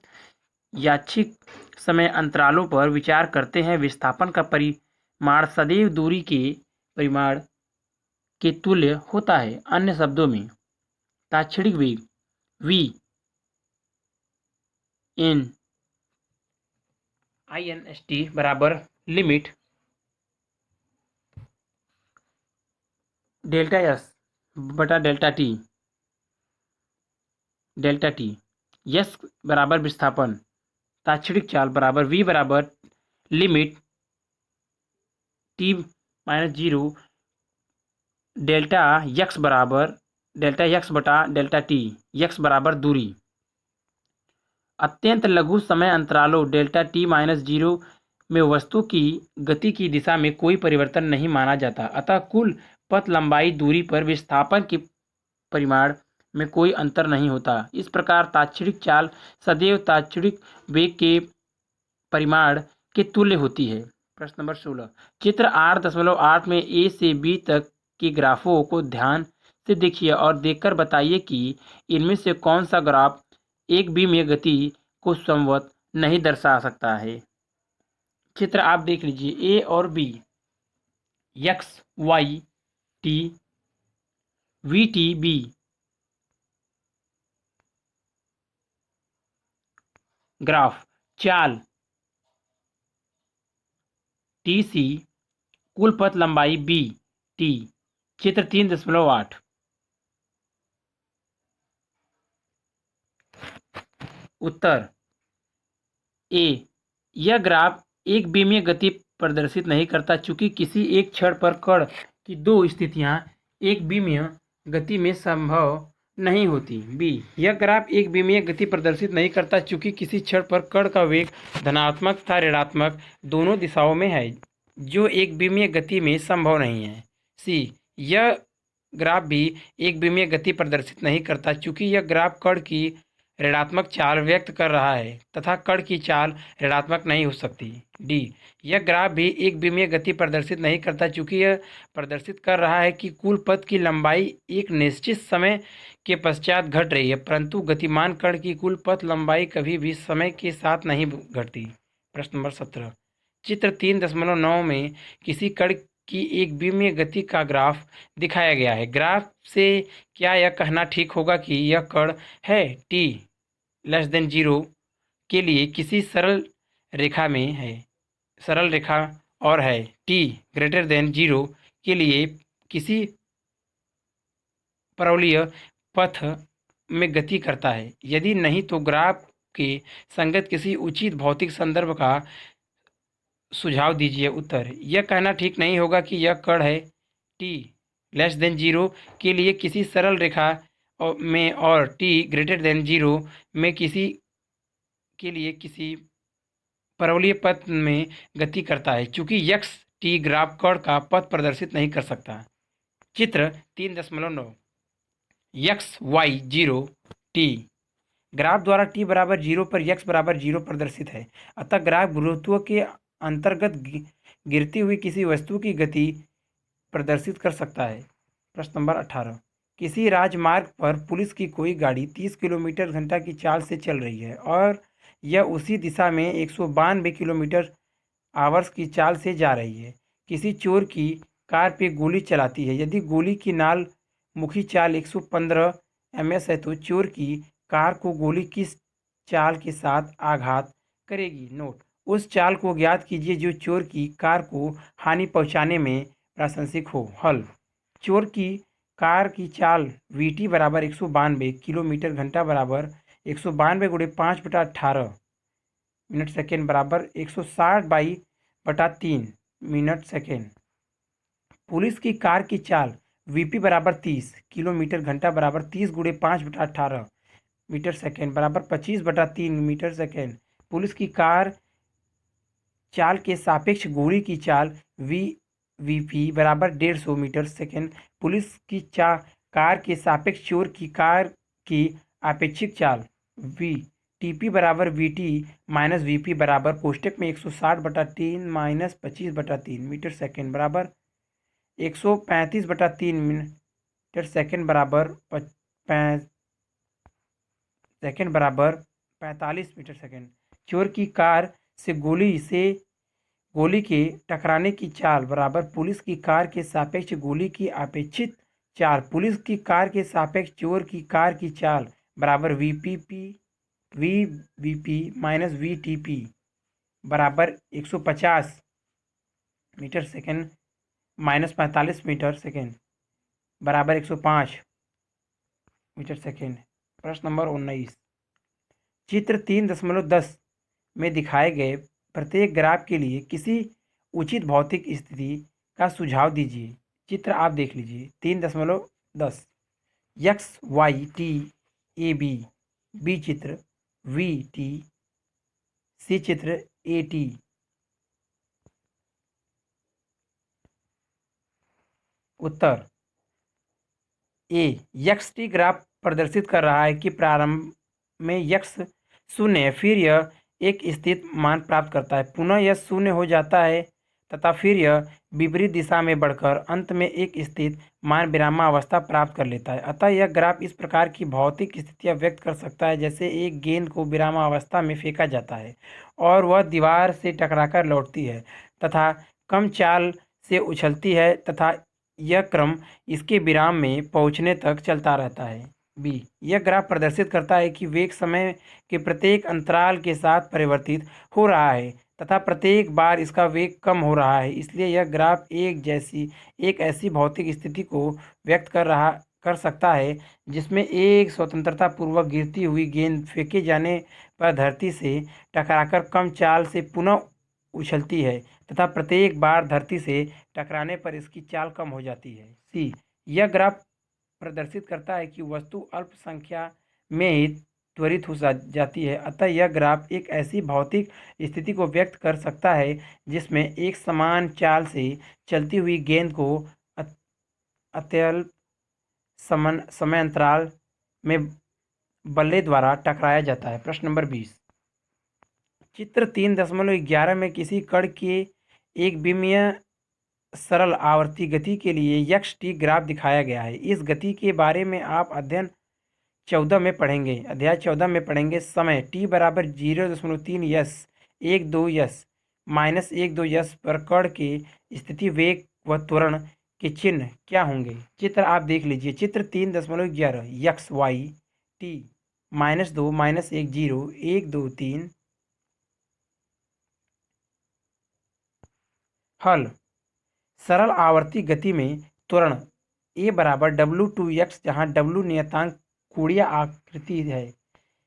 यादृच्छिक समय अंतरालों पर विचार करते हैं विस्थापन का परिमाण सदैव दूरी के परिमाण के तुल्य होता है। अन्य शब्दों में ताक्षणिक वेग v इन inst बराबर लिमिट डेल्टा s बटा डेल्टा t यस बराबर विस्थापन ताक्षणिक चाल बराबर v बराबर लिमिट t-0 डेल्टा x बराबर डेल्टा x बटा डेल्टा t x बराबर दूरी। अत्यंत लघु समय अंतरालों डेल्टा t-0 में वस्तु की गति की दिशा में कोई परिवर्तन नहीं माना जाता, अतः कुल पथ लंबाई दूरी पर विस्थापन के परिमाण में कोई अंतर नहीं होता। इस प्रकार ताक्षणिक चाल सदैव ताक्षणिक वेग के परिमाण के तुल्य होती है। प्रश्न नंबर 16 चित्र 8.8 में ए से बी तक के ग्राफों को ध्यान से देखिए और देखकर बताइए कि इनमें से कौन सा ग्राफ एक विमीय गति को समवत नहीं दर्शा सकता है। चित्र आप देख लीजिए, ए और B, X Y T V T B graph चाल टी सी कुल पथ लंबाई बी टी। चित्र 3.8 उत्तर ए यह ग्राफ एक विमीय गति प्रदर्शित नहीं करता चूंकि किसी एक क्षण पर कण की दो स्थितियां एक विमीय गति में संभव नहीं होती। बी यह ग्राफ एक विमीय गति प्रदर्शित नहीं करता चूंकि किसी क्षण पर कण का वेग धनात्मक तथा ऋणात्मक दोनों दिशाओं में है जो एक विमीय गति में संभव नहीं है। सी यह ग्राफ भी एक विमीय गति प्रदर्शित नहीं करता, चूंकि यह ग्राफ कण की ऋणात्मक चाल व्यक्त कर रहा है तथा कण की चाल ऋणात्मक नहीं हो सकती। डी, यह ग्राफ भी एक विमीय गति प्रदर्शित नहीं करता, चूंकि यह प्रदर्शित कर रहा है कि कुल पथ की लंबाई एक निश्चित समय के पश्चात घट रही है, परंतु गतिमान कण की कुल पथ लंबाई कभी भी समय के साथ नहीं घटती। प्रश्न नंबर 17, चित्र 3.9 में किसी कण की एक विमीय गति का ग्राफ दिखाया गया है। ग्राफ से क्या यह कहना ठीक होगा कि यह कण है टी लेस देन 0 के लिए किसी सरल रेखा में है, सरल रेखा, और है टी ग्रेटर देन 0 के लिए किसी परवलयिक पथ में गति करता है? यदि नहीं तो ग्राफ के संगत किसी उचित भौतिक संदर्भ का सुझाव दीजिए। उत्तर, यह कहना ठीक नहीं होगा कि यह कण है टी लेस देन 0 के लिए किसी सरल रेखा में और टी ग्रेटर देन 0 में किसी के लिए किसी परवलयिक पथ में गति करता है, चूंकि यक्स टी ग्राफ कण का पथ प्रदर्शित नहीं कर सकता। चित्र 3.9, यक्स वाई 0 टी, ग्राफ द्वारा t बराबर 0 पर यक्स बराबर 0 प्रदर्शित है, अतः ग्राफ गुरुत्व के अंतर्गत गिरती हुई किसी वस्तु की गति प्रदर्शित कर सकता है। प्रश्न नंबर 18, किसी राजमार्ग पर पुलिस की कोई गाड़ी 30 किलोमीटर घंटा की चाल से चल रही है और यह उसी दिशा में 192 किलोमीटर आवर्स की चाल से जा रही है। किसी चोर की कार पे गोली चलाती है। यदि गोली की नाल मुखी चाल 115 ms है तो चोर की कार को गोली किस चाल के साथ आघात करेगी? नोट, उस चाल को ज्ञात कीजिए जो चोर की कार को हानि पहुंचाने में प्रासंगिक हो। हल, चोर की कार की चाल vt बराबर 192 किलोमीटर घंटा बराबर 192 गुणे 5/18 मिनट सेकेंड बराबर 160/3 मिनट सेकेंड। पुलिस की कार की चाल वीपी बराबर 30 किलोमीटर घंटा बराबर 30 गुणे 5/18 मीटर सेकेंड बराबर 25/3 मीटर सेकेंड। पुलिस की कार चाल के सापेक्ष गोली की चाल वीपी बराबर 150 मीटर सेकेंड। पुलिस की कार के सापेक्ष चोर की कार की आपेक्षिक चाल वी टीपी बराबर वीटी माइनस वीपी बराबर कोष्टक में 160/3 माइनस 25/3 मीटर सेकेंड बराबर 135/3 मीटर सेकेंड बराबर 45 मीटर सेकेंड। चोर की कार से गोली के टकराने की चाल बराबर पुलिस की कार के सापेक्ष गोली की अपेक्षित चाल। पुलिस की कार के सापेक्ष चोर की कार की चाल बराबर वीवीपी माइनस वीटीपी बराबर 150 metre second minus 45 metre second बराबर 105 मीटर सेकेंड। प्रश्न नंबर 19, चित्र 3.10 में दिखाए गए प्रत्येक ग्राफ के लिए किसी उचित भौतिक स्थिति का सुझाव दीजिए। चित्र आप देख लीजिए 3.10, X Y T A B, B चित्र वी टी, सी चित्र ए टी। उत्तर ए, यक्स टी ग्राफ प्रदर्शित कर रहा है कि प्रारंभ में यक्स शून्य है, फिर यह एक स्थित मान प्राप्त करता है, पुनः यह शून्य हो जाता है तथा फिर यह विपरीत दिशा में बढ़कर अंत में एक स्थित मान विरामावस्था प्राप्त कर लेता है। अतः यह ग्राफ इस प्रकार की भौतिक स्थितियां व्यक्त कर सकता है जैसे एक गेंद को विरामावस्था में फेंका जाता है और वह दीवार से टकराकर लौटती है तथा कम चाल से उछलती है तथा यह क्रम इसके विराम में पहुंचने तक चलता रहता है। बी, यह ग्राफ प्रदर्शित करता है कि वेग समय के प्रत्येक अंतराल के साथ परिवर्तित हो रहा है तथा प्रत्येक बार इसका वेग कम हो रहा है, इसलिए यह ग्राफ एक ऐसी भौतिक स्थिति को व्यक्त कर सकता है जिसमें एक स्वतंत्रता पूर्वक गिरती हुई गेंद फेंके जाने पर धरती से टकराकर कम चाल से पुनः उछलती है तथा प्रत्येक बार धरती से टकराने पर इसकी चाल कम हो जाती है। सी, यह ग्राफ प्रदर्शित करता है कि वस्तु अल्प संख्या में ही त्वरित हो जाती है, अतः यह ग्राफ एक ऐसी भौतिक स्थिति को व्यक्त कर सकता है जिसमें एक समान चाल से चलती हुई गेंद को अत्यल्प समय अंतराल में बल्ले द्वारा टकराया जाता है। प्रश्न नंबर 20। चित्र 3.11 में किसी कण के एक विमीय सरल आवर्ती गति के लिए यक्ष टी ग्राफ दिखाया गया है। इस गति के बारे में आप अध्याय 14 में पढ़ेंगे। समय t बराबर 0.3 यस 1 2 यस माइनस 1 2 यस पर कण की स्थिति, वेग व त्वरण के चिन्ह क्या होंगे? चित्र आप देख लीजिए। चित्र 3.11 यक्स वाई टी -2 -1 0 1 2 3। हल। सरल आवर्ती गति में त्वरण ए बराबर W2x, जहाँ W नियतांक कोणीय आकृति है।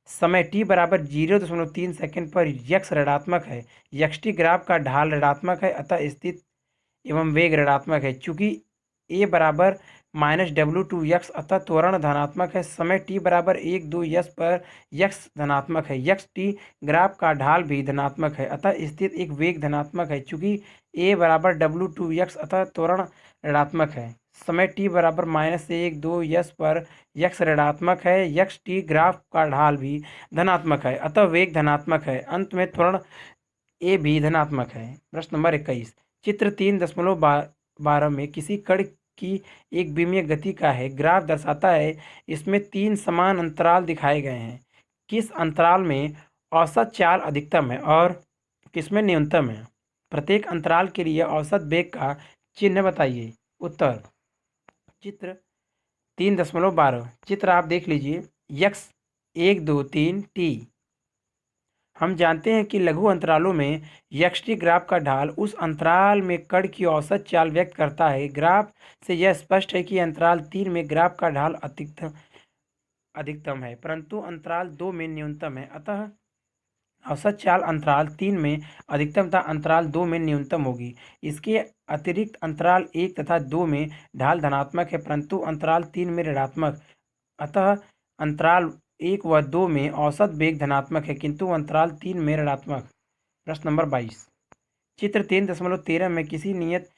समय t बराबर 0.3 सेकंड पर यक्स ऋणात्मक है। यक्ष टी ग्राफ का ढाल ऋणात्मक है, अतः स्थिति एवं वेग ऋणात्मक है। चूंकि a बराबर -W2x, अतः त्वरण धनात्मक है। समय t बराबर 1 2 यस पर यक्स धनात्मक है। यक्ष टी ग्राफ का ढाल भी धनात्मक है, अतः स्थित एक वेग धनात्मक है। चूंकि a बराबर W2x, अतः त्वरण ऋणात्मक है। समय t बराबर -1 2 यस पर यक्स ऋणात्मक है। यक्ष टी ग्राफ का ढाल भी धनात्मक है, अतः वेग धनात्मक है। अंत में त्वरण ए भी धनात्मक है। प्रश्न नंबर 21। चित्र 3.12 में किसी कण की एक विमीय गति का है ग्राफ दर्शाता है। इसमें 3 समान अंतराल दिखाए गए हैं। किस अंतराल में औसत चाल अधिकतम है और किसमें न्यूनतम है? प्रत्येक अंतराल के लिए औसत वेग का चिन्ह बताइए। उत्तर। चित्र 3.12। चित्र आप देख लीजिए। X 1 2 3 T. हम जानते हैं कि लघु अंतरालों में यक्ष टी ग्राफ का ढाल उस अंतराल में कण की औसत चाल व्यक्त करता है। ग्राफ से यह स्पष्ट है कि अंतराल 3 में ग्राफ का ढाल अधिकतम है, परंतु अंतराल 2 में न्यूनतम है। अतः औसत चाल अंतराल 3 में अधिकतम तथा अंतराल 2 में न्यूनतम होगी। इसके अतिरिक्त अंतराल 1 तथा 2 में ढाल धनात्मक है, परंतु अंतराल 3 में ऋणात्मक। अतः अंतराल 1 व 2 में औसत वेग धनात्मक है, किंतु अंतराल 3 में ऋणात्मक। प्रश्न नंबर 22। चित्र 3.13 में किसी नियत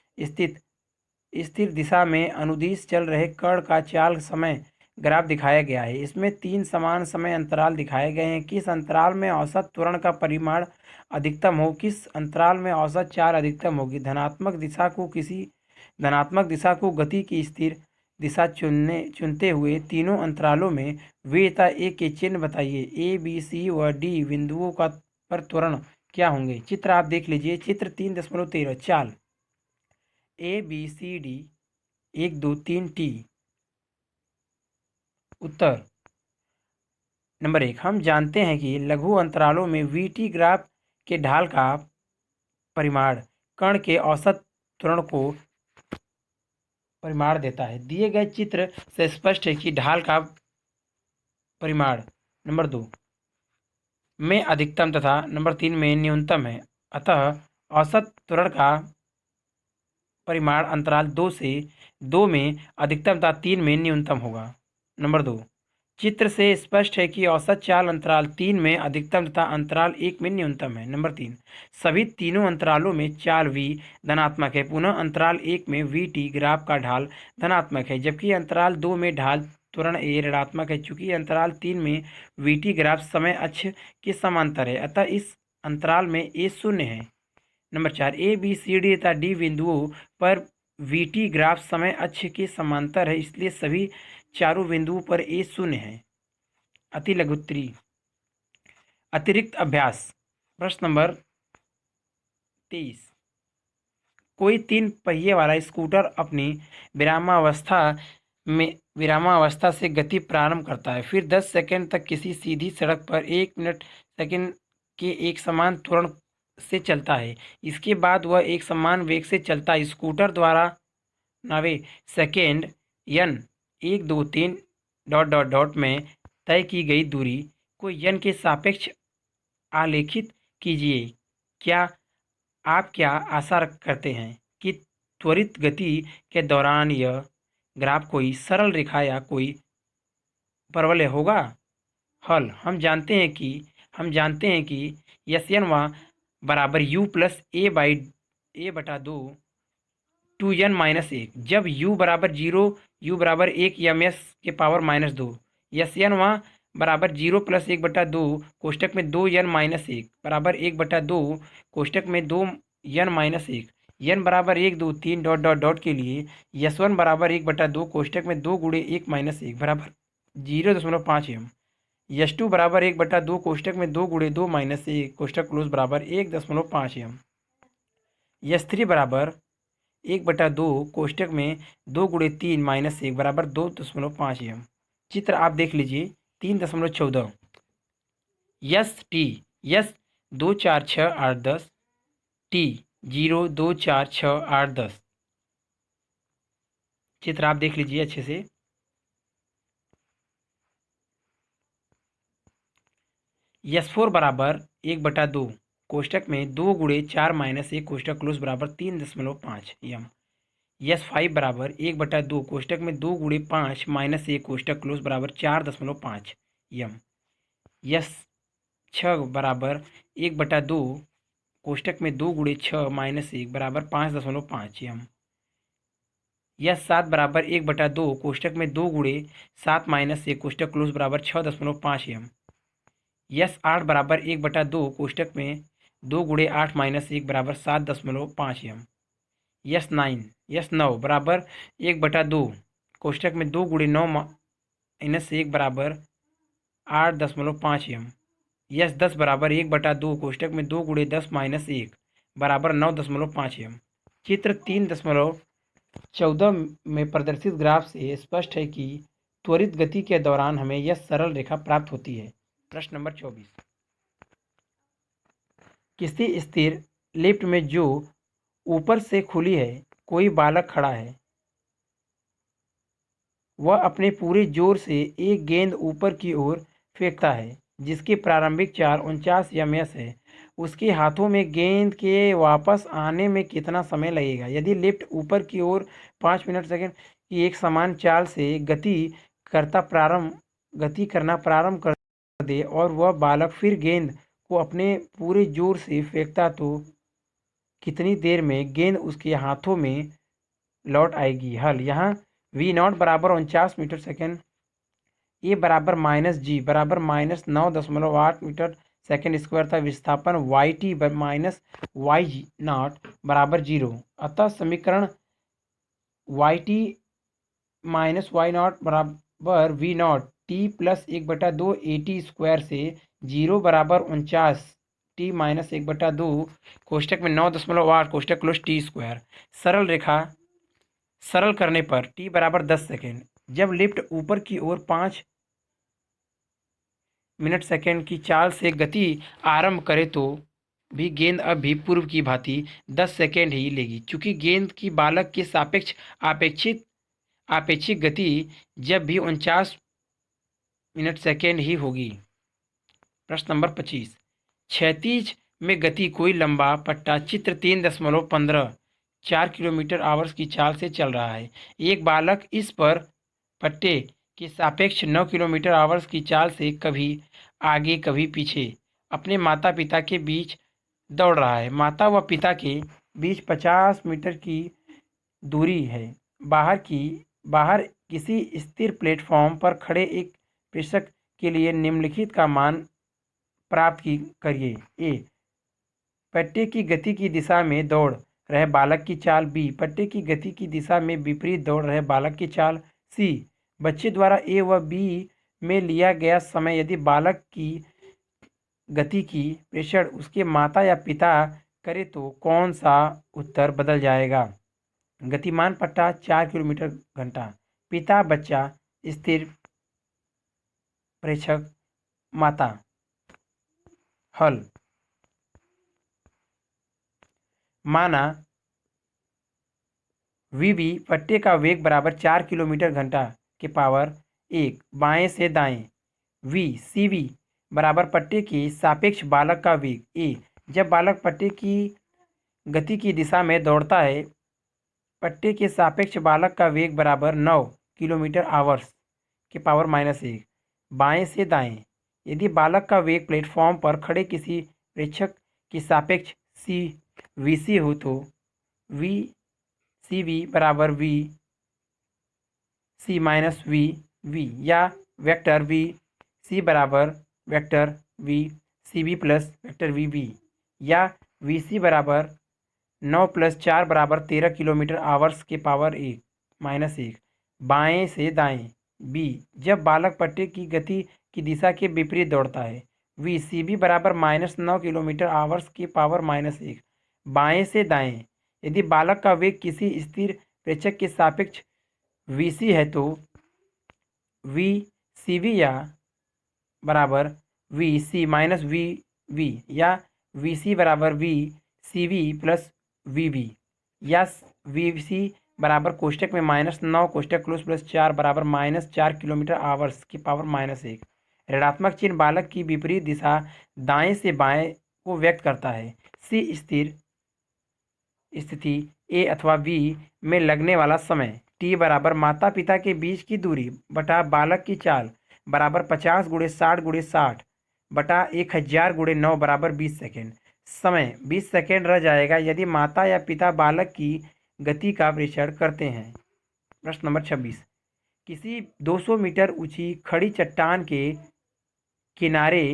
स्थिर दिशा में अनुदिश चल रहे कण का चाल समय ग्राफ दिखाया गया है। इसमें 3 समान समय अंतराल दिखाए गए हैं। किस अंतराल में औसत त्वरण का परिमाण अधिकतम हो, किस अंतराल में औसत चाल अधिकतम होगी? धनात्मक दिशा को गति की स्थिर दिशा चुनते हुए तीनों अंतरालों में v तथा a के चिन्ह बताइए। a b c व d बिंदुओं का पर त्वरण क्या होंगे? चित्र आप देख लीजिए। चित्र 3.13 चाल a b c d 1 2 3 t। Uttar number 1। हम जानते हैं कि लघु अंतरालों में वी टी ग्राफ के ढाल का परिमाण कण के औसत त्वरण को परिमाण देता है। दिए गए चित्र से स्पष्ट है कि ढाल का परिमाण नंबर 2 में अधिकतम तथा नंबर 3 में न्यूनतम है। अतः औसत त्वरण का परिमाण अंतराल 2 से 2 में अधिकतम तथा 3 में न्यूनतम होगा। नंबर 2। चित्र से स्पष्ट है कि औसत चाल अंतराल 3 में अधिकतम तथा अंतराल 1 में न्यूनतम है। नंबर 3। सभी तीनों अंतरालों में चाल v धनात्मक है। पुनः अंतराल 1 में वी टी ग्राफ का ढाल धनात्मक है, जबकि अंतराल 2 में ढाल त्वरण ए ऋणात्मक है। चूंकि अंतराल 3 में वी टी ग्राफ समय अक्ष के समांतर है, अतः इस अंतराल में ए शून्य है। Number 4। A B C D तथा डी बिंदुओं पर वी टी ग्राफ समय अक्ष के समांतर है, इसलिए सभी चारों बिंदुओं पर ए शून्य है। अतिरिक्त अभ्यास। प्रश्न नंबर 23। कोई 3 पहिए वाला स्कूटर अपनी विरामावस्था से गति प्रारंभ करता है, फिर 10 सेकंड तक किसी सीधी सड़क पर 1 मिनट सेकंड के एक समान त्वरण से चलता है। इसके बाद वह एक समान वेग से चलता है। स्कूटर द्वारा नावे सेकेंड n 1 2 3 ... में तय की गई दूरी को n के सापेक्ष आलेखित कीजिए। आप क्या आशा करते हैं कि त्वरित गति के दौरान यह ग्राफ कोई सरल रेखा या कोई परवलय होगा? हल। हम जानते हैं कि यस एन बराबर u प्लस a बटा 2 2n-1। जब u बराबर 0, u बराबर 1 ms के पावर -2, यस n वहाँ बराबर 0 + 1/2 कोष्टक में 2n-1 बराबर 1/2 कोष्टक में 2n-1, n बराबर 1 2 3 डॉट डॉट डॉट के लिए यस1 बराबर 1/2 कोष्टक में 2 × 1 - 1 बराबर 0.5 m, यस2 बराबर 1/2 कोष्टक में 2 × 2 - 1 कोष्टक क्लोज बराबर 1.5 m, यस3 बराबर 1/2 कोष्टक में 2 × 3 - 1 बराबर 2.5 m। चित्र आप देख लीजिए 3.14। Yes T, yes 2 4 6 8 10, T 0 2 4 6 8 10। चित्र आप देख लीजिए अच्छे से। यस4 बराबर 1/2 कोष्टक में 2 × 4 - 1 कोष्टक क्लोज बराबर 3.5 m, यस5 बराबर 1/2 कोष्टक में 2 × 5 - 1 कोष्टक क्लोज बराबर 4.5 m, यस6 बराबर 1/2 कोष्टक में 2 × 6 - 1 बराबर 5.5 m, यस7 बराबर 1/2 कोष्टक में 2 × 7 - 1 कोष्टक क्लोज बराबर 6.5 m, यस8 बराबर 1/2 कोष्टक में 2 × 8 - 1 बराबर 7.5 m, यस9 बराबर 1/2 कोष्टक में 2 × 9 - 1 बराबर 8.5 m, यस10 बराबर 1/2 कोष्टक में 2 × 10 - 1 बराबर 9.5 m। चित्र 3.14 में प्रदर्शित ग्राफ से स्पष्ट है कि त्वरित गति के दौरान हमें यह सरल रेखा प्राप्त होती है। प्रश्न नंबर 24। किसी स्थिर लिफ्ट में जो ऊपर से खुली है, कोई बालक खड़ा है। वह अपने पूरे जोर से एक गेंद ऊपर की ओर फेंकता है जिसकी प्रारंभिक चाल 49 ms है। उसके हाथों में गेंद के वापस आने में कितना समय लगेगा? यदि लिफ्ट ऊपर की ओर 5 मिनट सेकंड की एक समान चाल से गति करना प्रारंभ कर दे और वह बालक फिर गेंद को अपने पूरे जोर से फेंकता तो कितनी देर में गेंद उसके हाथों में लौट आएगी? हल। यहाँ v0 बराबर 49 मीटर सेकेंड, ए बराबर -g बराबर -9.8 मीटर सेकेंड स्क्वायर था। विस्थापन y t माइनस y0 बराबर 0। अतः समीकरण y t माइनस y0 बराबर v0 t plus 1/2 at square से 0 बराबर 49 t माइनस 1/2 कोष्टक में 9.8 कोष्टक क्लोज टी स्क्वायर। सरल करने पर t बराबर 10 सेकेंड। जब लिफ्ट ऊपर की ओर 5 मिनट सेकेंड की चाल से गति आरंभ करे तो भी गेंद अब भी पूर्व की भांति 10 सेकेंड ही लेगी, चूंकि गेंद की बालक के सापेक्ष आपेक्षिक गति जब भी 49 मिनट सेकेंड ही होगी। प्रश्न नंबर 25। क्षैतिज में गति कोई लंबा पट्टा चित्र 3.15 4 किलोमीटर आवर्स की चाल से चल रहा है। एक बालक इस पर पट्टे के सापेक्ष 9 किलोमीटर आवर्स की चाल से कभी आगे कभी पीछे अपने माता पिता के बीच दौड़ रहा है। माता व पिता के बीच 50 मीटर की दूरी है। बाहर किसी स्थिर प्लेटफॉर्म पर खड़े एक प्रेषक के लिए निम्नलिखित का मान प्राप्त करिए। ए, पट्टे की गति की दिशा में दौड़ रहे बालक की चाल। बी, पट्टे की गति की दिशा में विपरीत दौड़ रहे बालक की चाल। सी, बच्चे द्वारा ए व बी में लिया गया समय यदि बालक की गति की प्रेषण उसके माता या पिता करे तो कौन सा उत्तर बदल जाएगा? गतिमान पट्टा 4 किलोमीटर घंटा, पिता बच्चा स्थिर प्रेषक माता। हल। माना वीबी पट्टे का वेग बराबर 4 किलोमीटर घंटा के पावर 1 बाएं से दाएं। वी सी वी बराबर पट्टे के सापेक्ष बालक का वेग। ए, जब बालक पट्टे की गति की दिशा में दौड़ता है, पट्टे के सापेक्ष बालक का वेग बराबर 9 किलोमीटर आवर्स के पावर -1 बाएं से दाएं। यदि बालक का वेग प्लेटफॉर्म पर खड़े किसी प्रेक्षक के सापेक्ष सी वी सी हो तो वी सी वी बराबर V C minus V V, या वेक्टर वी सी बराबर vector V C V plus vector V V, या वी सी बराबर 9 + 4 बराबर 13 किलोमीटर आवर्स के पावर एक माइनस एक। बाएं से दाएं। बी, जब बालक पट्टे की गति की दिशा के विपरीत दौड़ता है। वी सी बी बराबर -9 किलोमीटर आवर्स की पावर -1। बाएं से दाएं। यदि बालक का वेग किसी स्थिर प्रेक्षक के सापेक्ष वी सी है तो वी सी वी या बराबर V C minus V V, या वी सी बराबर V C V plus V V, या वी सी बराबर कोष्टक में -9 कोष्टक क्लोज प्लस 4 बराबर -4 किलोमीटर आवर्स की पावर -1। ऋणात्मक चिन्ह बालक की विपरीत दिशा दाएं से बाएं को व्यक्त करता है। सी स्थिर स्थिति ए अथवा बी में लगने वाला समय। टी बराबर माता पिता के बीच की दूरी बटा बालक की चाल बराबर 50 × 60 × 60 बटा 1000 × 9 बराबर 20 सेकेंड। समय 20 सेकेंड रह जाएगा यदि माता या पिता बालक की गति का परीक्षण करते हैं। प्रश्न नंबर 26। किसी 200 मीटर ऊंची खड़ी चट्टान के किनारे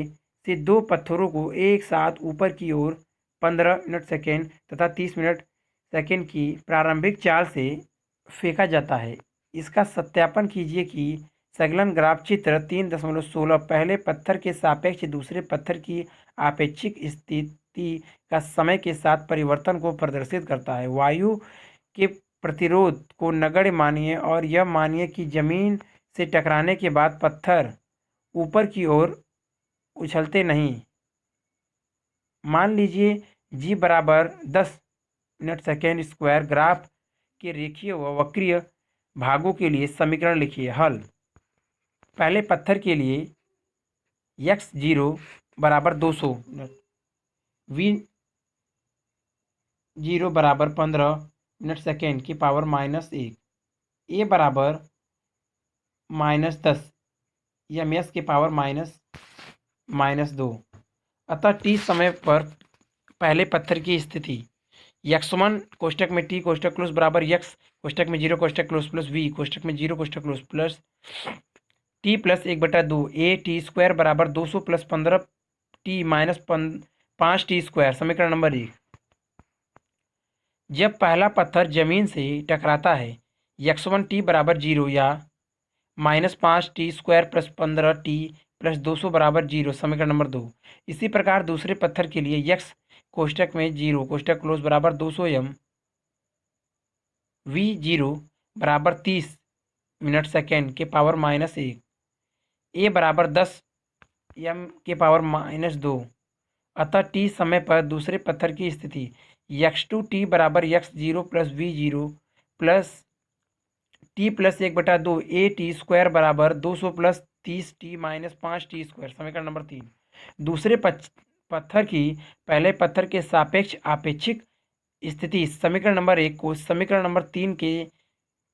से दो पत्थरों को एक साथ ऊपर की ओर 15 मिनट सेकेंड तथा 30 मिनट सेकेंड की प्रारंभिक चाल से फेंका जाता है। इसका सत्यापन कीजिए कि संकलन ग्राफ चित्र 3.16 पहले पत्थर के सापेक्ष दूसरे पत्थर की आपेक्षिक स्थिति का समय के साथ परिवर्तन को प्रदर्शित करता है। वायु के प्रतिरोध को नगण्य मानिए और यह मानिए कि जमीन से टकराने के बाद पत्थर ऊपर की ओर उछलते नहीं। मान लीजिए जी बराबर 10 मिनट सेकेंड स्क्वायर। ग्राफ के रेखीय व वक्रीय भागों के लिए समीकरण लिखिए। हल। पहले पत्थर के लिए x0 बराबर 200 वी 0 बराबर 15 मिनट सेकेंड की पावर -1, ए बराबर -10 एम एस की पावर -2। अतः टी समय पर पहले पत्थर की स्थिति x1 कोष्टक में टी कोष्टक क्लोज बराबर x कोष्टक में 0 कोष्टक क्लोज प्लस वी कोष्टक में 0 कोष्टक close plus T plus 1/2 A T square बराबर 200 + 15 टी माइनस 5 टी स्क्वायर। समीकरण नंबर 1। जब पहला पत्थर जमीन से टकराता है x1 टी बराबर 0 या -5 T square plus 15 T plus 200 बराबर 0। समीकरण नंबर 2। इसी प्रकार दूसरे पत्थर के लिए x कोष्टक में 0 कोष्टक क्लोज बराबर 200 एम वी 0 बराबर 30 मिनट सेकेंड के पावर -1, ए बराबर 10 एम के पावर -2। अतः टी समय पर दूसरे पत्थर की स्थिति x2 टी बराबर x0 plus v0 plus T plus 1/2 A T square बराबर 200 plus 30 T minus 5 T square. समीकरण नंबर 3। दूसरे पत्थर की पहले पत्थर के सापेक्ष आपेक्षिक स्थिति समीकरण नंबर 1 को समीकरण नंबर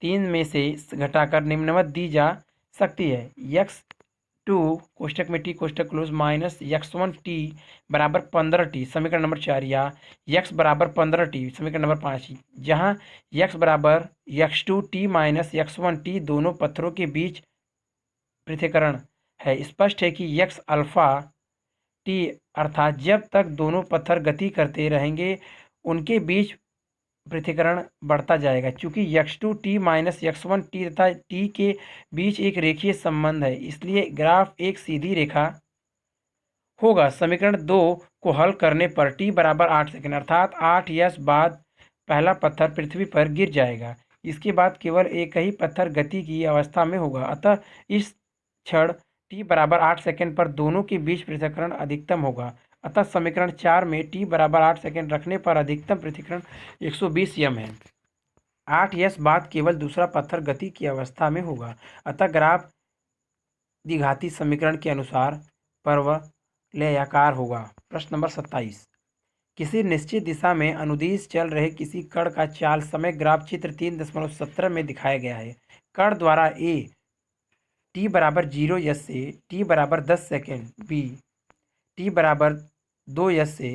3 में से घटाकर निम्नवत दी जा सकती है। x2 कोष्टक में टी कोष्टक क्लोज माइनस x1 टी बराबर 15 टी। समीकरण नंबर 4, या x बराबर 15 टी। समीकरण नंबर 5, जहाँ x बराबर x2 T minus x1 T दोनों पत्थरों के बीच पृथक्करण है। स्पष्ट है कि x अल्फा टी अर्थात जब तक दोनों पत्थर गति करते रहेंगे उनके बीच पृथक्करण बढ़ता जाएगा। चूंकि x2 T minus x1 T तथा टी के बीच एक रेखीय संबंध है इसलिए ग्राफ एक सीधी रेखा होगा। समीकरण 2 को हल करने पर टी बराबर 8 सेकेंड अर्थात 8 यस बाद पहला पत्थर पृथ्वी पर गिर जाएगा। इसके बाद केवल एक ही पत्थर गति की अवस्था में होगा। अतः इस क्षण टी बराबर 8 सेकेंड पर दोनों के बीच पृथक्करण अधिकतम होगा। अतः समीकरण 4 में टी बराबर 8 सेकेंड रखने पर अधिकतम पृथक्करण 120 एम है। 8 यस बाद केवल दूसरा पत्थर गति की अवस्था में होगा। अतः ग्राफ द्विघाती समीकरण के अनुसार परवलयाकार होगा। प्रश्न नंबर 27। किसी निश्चित दिशा में अनुदिश चल रहे किसी कण का चाल समय ग्राफ चित्र 3.17 में दिखाया गया है। कण द्वारा ए टी बराबर 0 यस से टी बराबर 10 सेकेंड, बी टी बराबर 2 यस से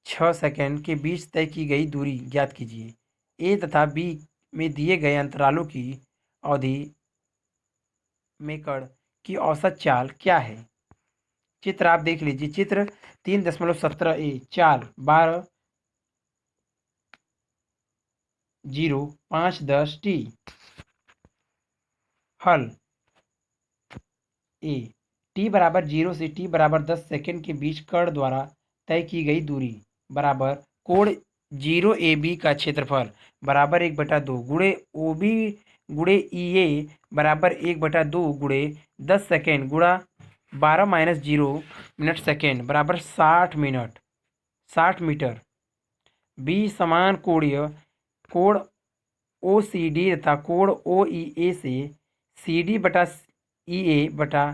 6 सेकेंड के बीच तय की गई दूरी ज्ञात कीजिए। ए तथा बी में दिए गए अंतरालों की अवधि में कण की औसत चाल क्या है। चित्र आप देख लीजिए। चित्र 3.17 ए। चाल 12 0 5 10 टी। हल ए टी बराबर 0 से टी बराबर 10 सेकेंड के बीच कण द्वारा तय की गई दूरी बराबर कोण 0 AB का क्षेत्रफल बराबर 1/2 गुणे OB गुणे EA बराबर 1/2 गुणे 10 सेकेंड गुणा 12 - 0 मिनट सेकेंड बराबर 60 मीटर। बी समान कोणीय कोण OCD तथा कोण OEA से CD बटा EA बटा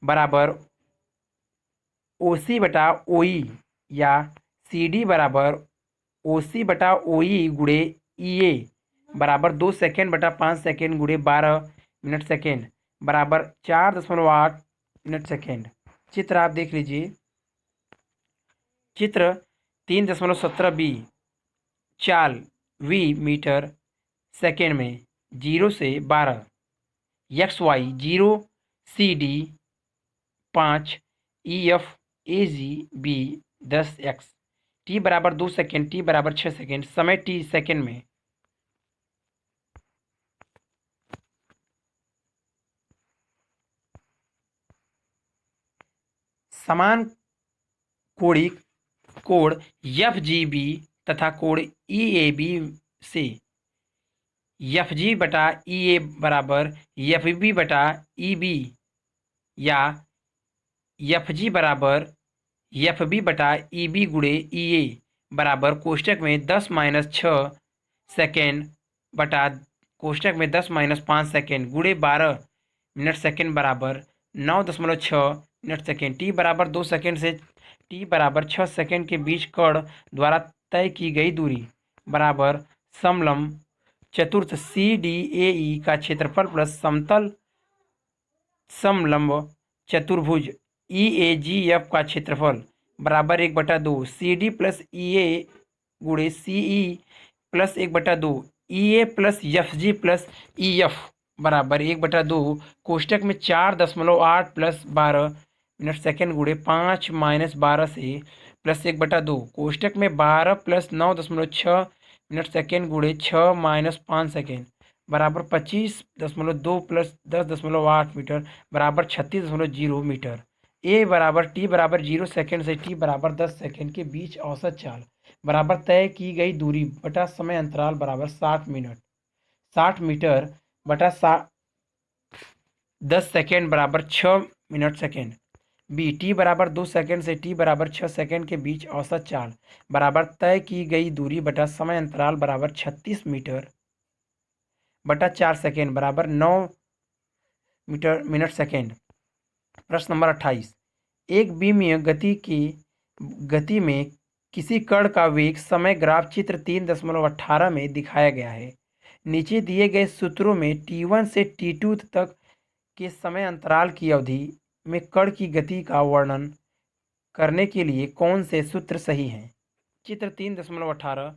बराबर OC बटा OE या CD बराबर OC बटा OE गुणे EA बराबर 2 सेकेंड बटा 5 सेकेंड गुणे 12 मिनट सेकेंड बराबर 4.8 मिनट सेकेंड। चित्र आप देख लीजिए। चित्र 3.17 बी। चाल V मीटर सेकेंड में 0 से 12 XY 0 CD 5 EF AG B 10 X T बराबर 2 सेकेंड टी बराबर 6 सेकेंड समय टी सेकेंड में। समान कोणिक कोण FGB तथा कोण EAB से FG बटा EA बराबर FB बटा EB या FG बराबर FB बटा EB गुणे EA बराबर कोष्टक में 10 - 6 सेकेंड बटा कोष्टक में 10 - 5 सेकेंड गुणे 12 मिनट सेकेंड बराबर 9.6 मिनट सेकेंड। टी बराबर 2 सेकेंड से टी बराबर 6 सेकेंड के बीच कण द्वारा तय की गई दूरी बराबर समलंब चतुर्थ CDAE का क्षेत्रफल प्लस समतल समलंब चतुर्भुज EAGF का क्षेत्रफल बराबर 1/2 CD प्लस EA गुणे CE plus 1/2 EA plus FG plus EF बराबर 1/2 कोष्टक में 4.8 प्लस 12 मिनट सेकेंड गुणे 5 - 12 से प्लस 1/2 कोष्टक में 12 प्लस 9.6 मिनट सेकेंड गुणे 6 - 5 सेकेंड बराबर 25.2 प्लस 10.8 मीटर बराबर 36.0 मीटर। ए बराबर टी बराबर 0 सेकेंड से टी बराबर 10 सेकेंड के बीच औसत चाल बराबर तय की गई दूरी बटा समय अंतराल बराबर 60 मीटर बटा 10 सेकेंड बराबर 6 मिनट सेकेंड। बी टी बराबर 2 सेकेंड से टी बराबर 6 सेकेंड के बीच औसत चाल बराबर तय की गई दूरी बटा समय अंतराल बराबर 36 मीटर बटा 4 सेकेंड बराबर 9 मीटर मिनट सेकेंड। प्रश्न नंबर 28। एक विमीय गति में किसी कण का वेग समय ग्राफ चित्र 3.18 में दिखाया गया है। नीचे दिए गए सूत्रों में T1 से T2 तक के समय अंतराल की अवधि में कण की गति का वर्णन करने के लिए कौन से सूत्र सही हैं। चित्र 3.18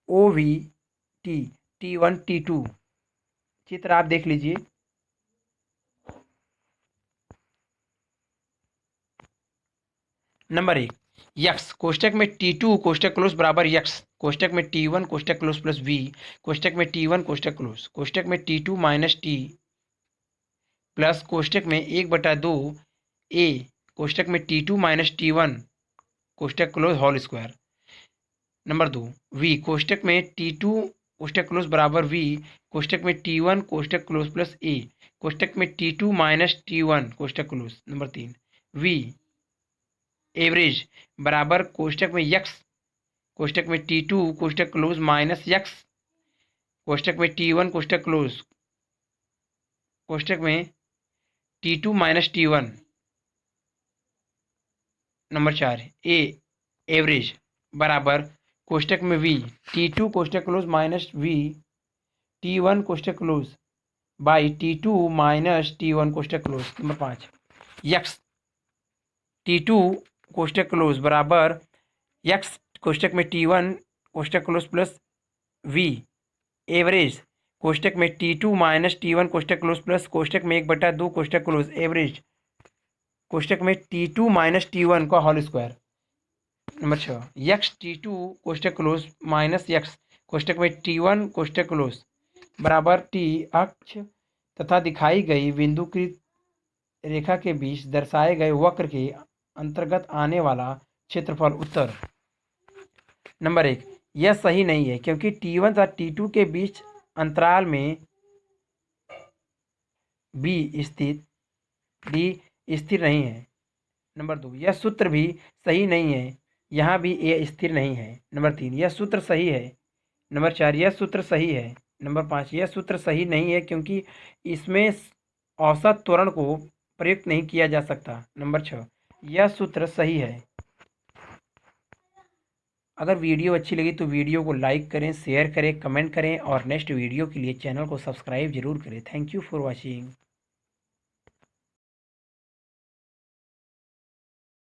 OVT T1 T2। चित्र आप देख लीजिए। नंबर 1 यक्स कोष्टक में T2 कोष्टक क्लोज बराबर यक्स कोष्टक में T1 कोष्टक क्लोज प्लस V कोष्टक में T1 कोष्टक क्लोज कोष्टक में T2 माइनस T प्लस कोष्टक में 1/2 A कोष्टक में T2 माइनस T1 कोष्टक close whole square. Number 2 V कोष्टक में T2 कोष्टक क्लोज बराबर V कोष्टक में T1 कोष्टक क्लोज प्लस A कोष्टक में T2 माइनस T1 कोष्टक क्लोज। नंबर 3 V एवरेज बराबर कोष्टक में यक्स कोष्टक में T2 कोष्टक क्लोज माइनस यक्स कोष्टक में T1 कोष्टक क्लोज कोष्टक में T2 माइनस T1। नंबर 4 ए एवरेज बराबर कोष्टक में V T2 कोष्टक क्लोज माइनस V T1 कोष्टक close by T2 minus T1 कोष्टक क्लोज। नंबर 5 यक्स T2 कोष्टक क्लोज बराबर यक्स कोष्टक में T1 कोष्टक क्लोज प्लस V एवरेज कोष्टक में T2 माइनस T1 कोष्टक क्लोज प्लस कोष्टक में 1/2 कोष्टक क्लोज एवरेज कोष्टक में T2 माइनस T1 का whole square. Number 6 X T2 कोष्टक क्लोज माइनस यक्स कोष्टक में T1 कोष्टक क्लोज बराबर T अक्ष तथा दिखाई गई बिंदुकृत रेखा के बीच दर्शाए गए वक्र के अंतर्गत आने वाला क्षेत्रफल। उत्तर नंबर 1 यह सही नहीं है क्योंकि T1 तथा T2 के बीच अंतराल में B स्थित D स्थिर नहीं है। नंबर 2 यह सूत्र भी सही नहीं है, यहाँ भी A स्थिर नहीं है। नंबर 3 यह सूत्र सही है। नंबर 4 यह सूत्र सही है। नंबर 5 यह सूत्र सही नहीं है क्योंकि इसमें औसत त्वरण को प्रयुक्त नहीं किया जा सकता। नंबर 6 यह सूत्र सही है। अगर वीडियो अच्छी लगी तो वीडियो को लाइक करें, शेयर करें, कमेंट करें और नेक्स्ट वीडियो के लिए चैनल को सब्सक्राइब जरूर करें। Thank you for watching.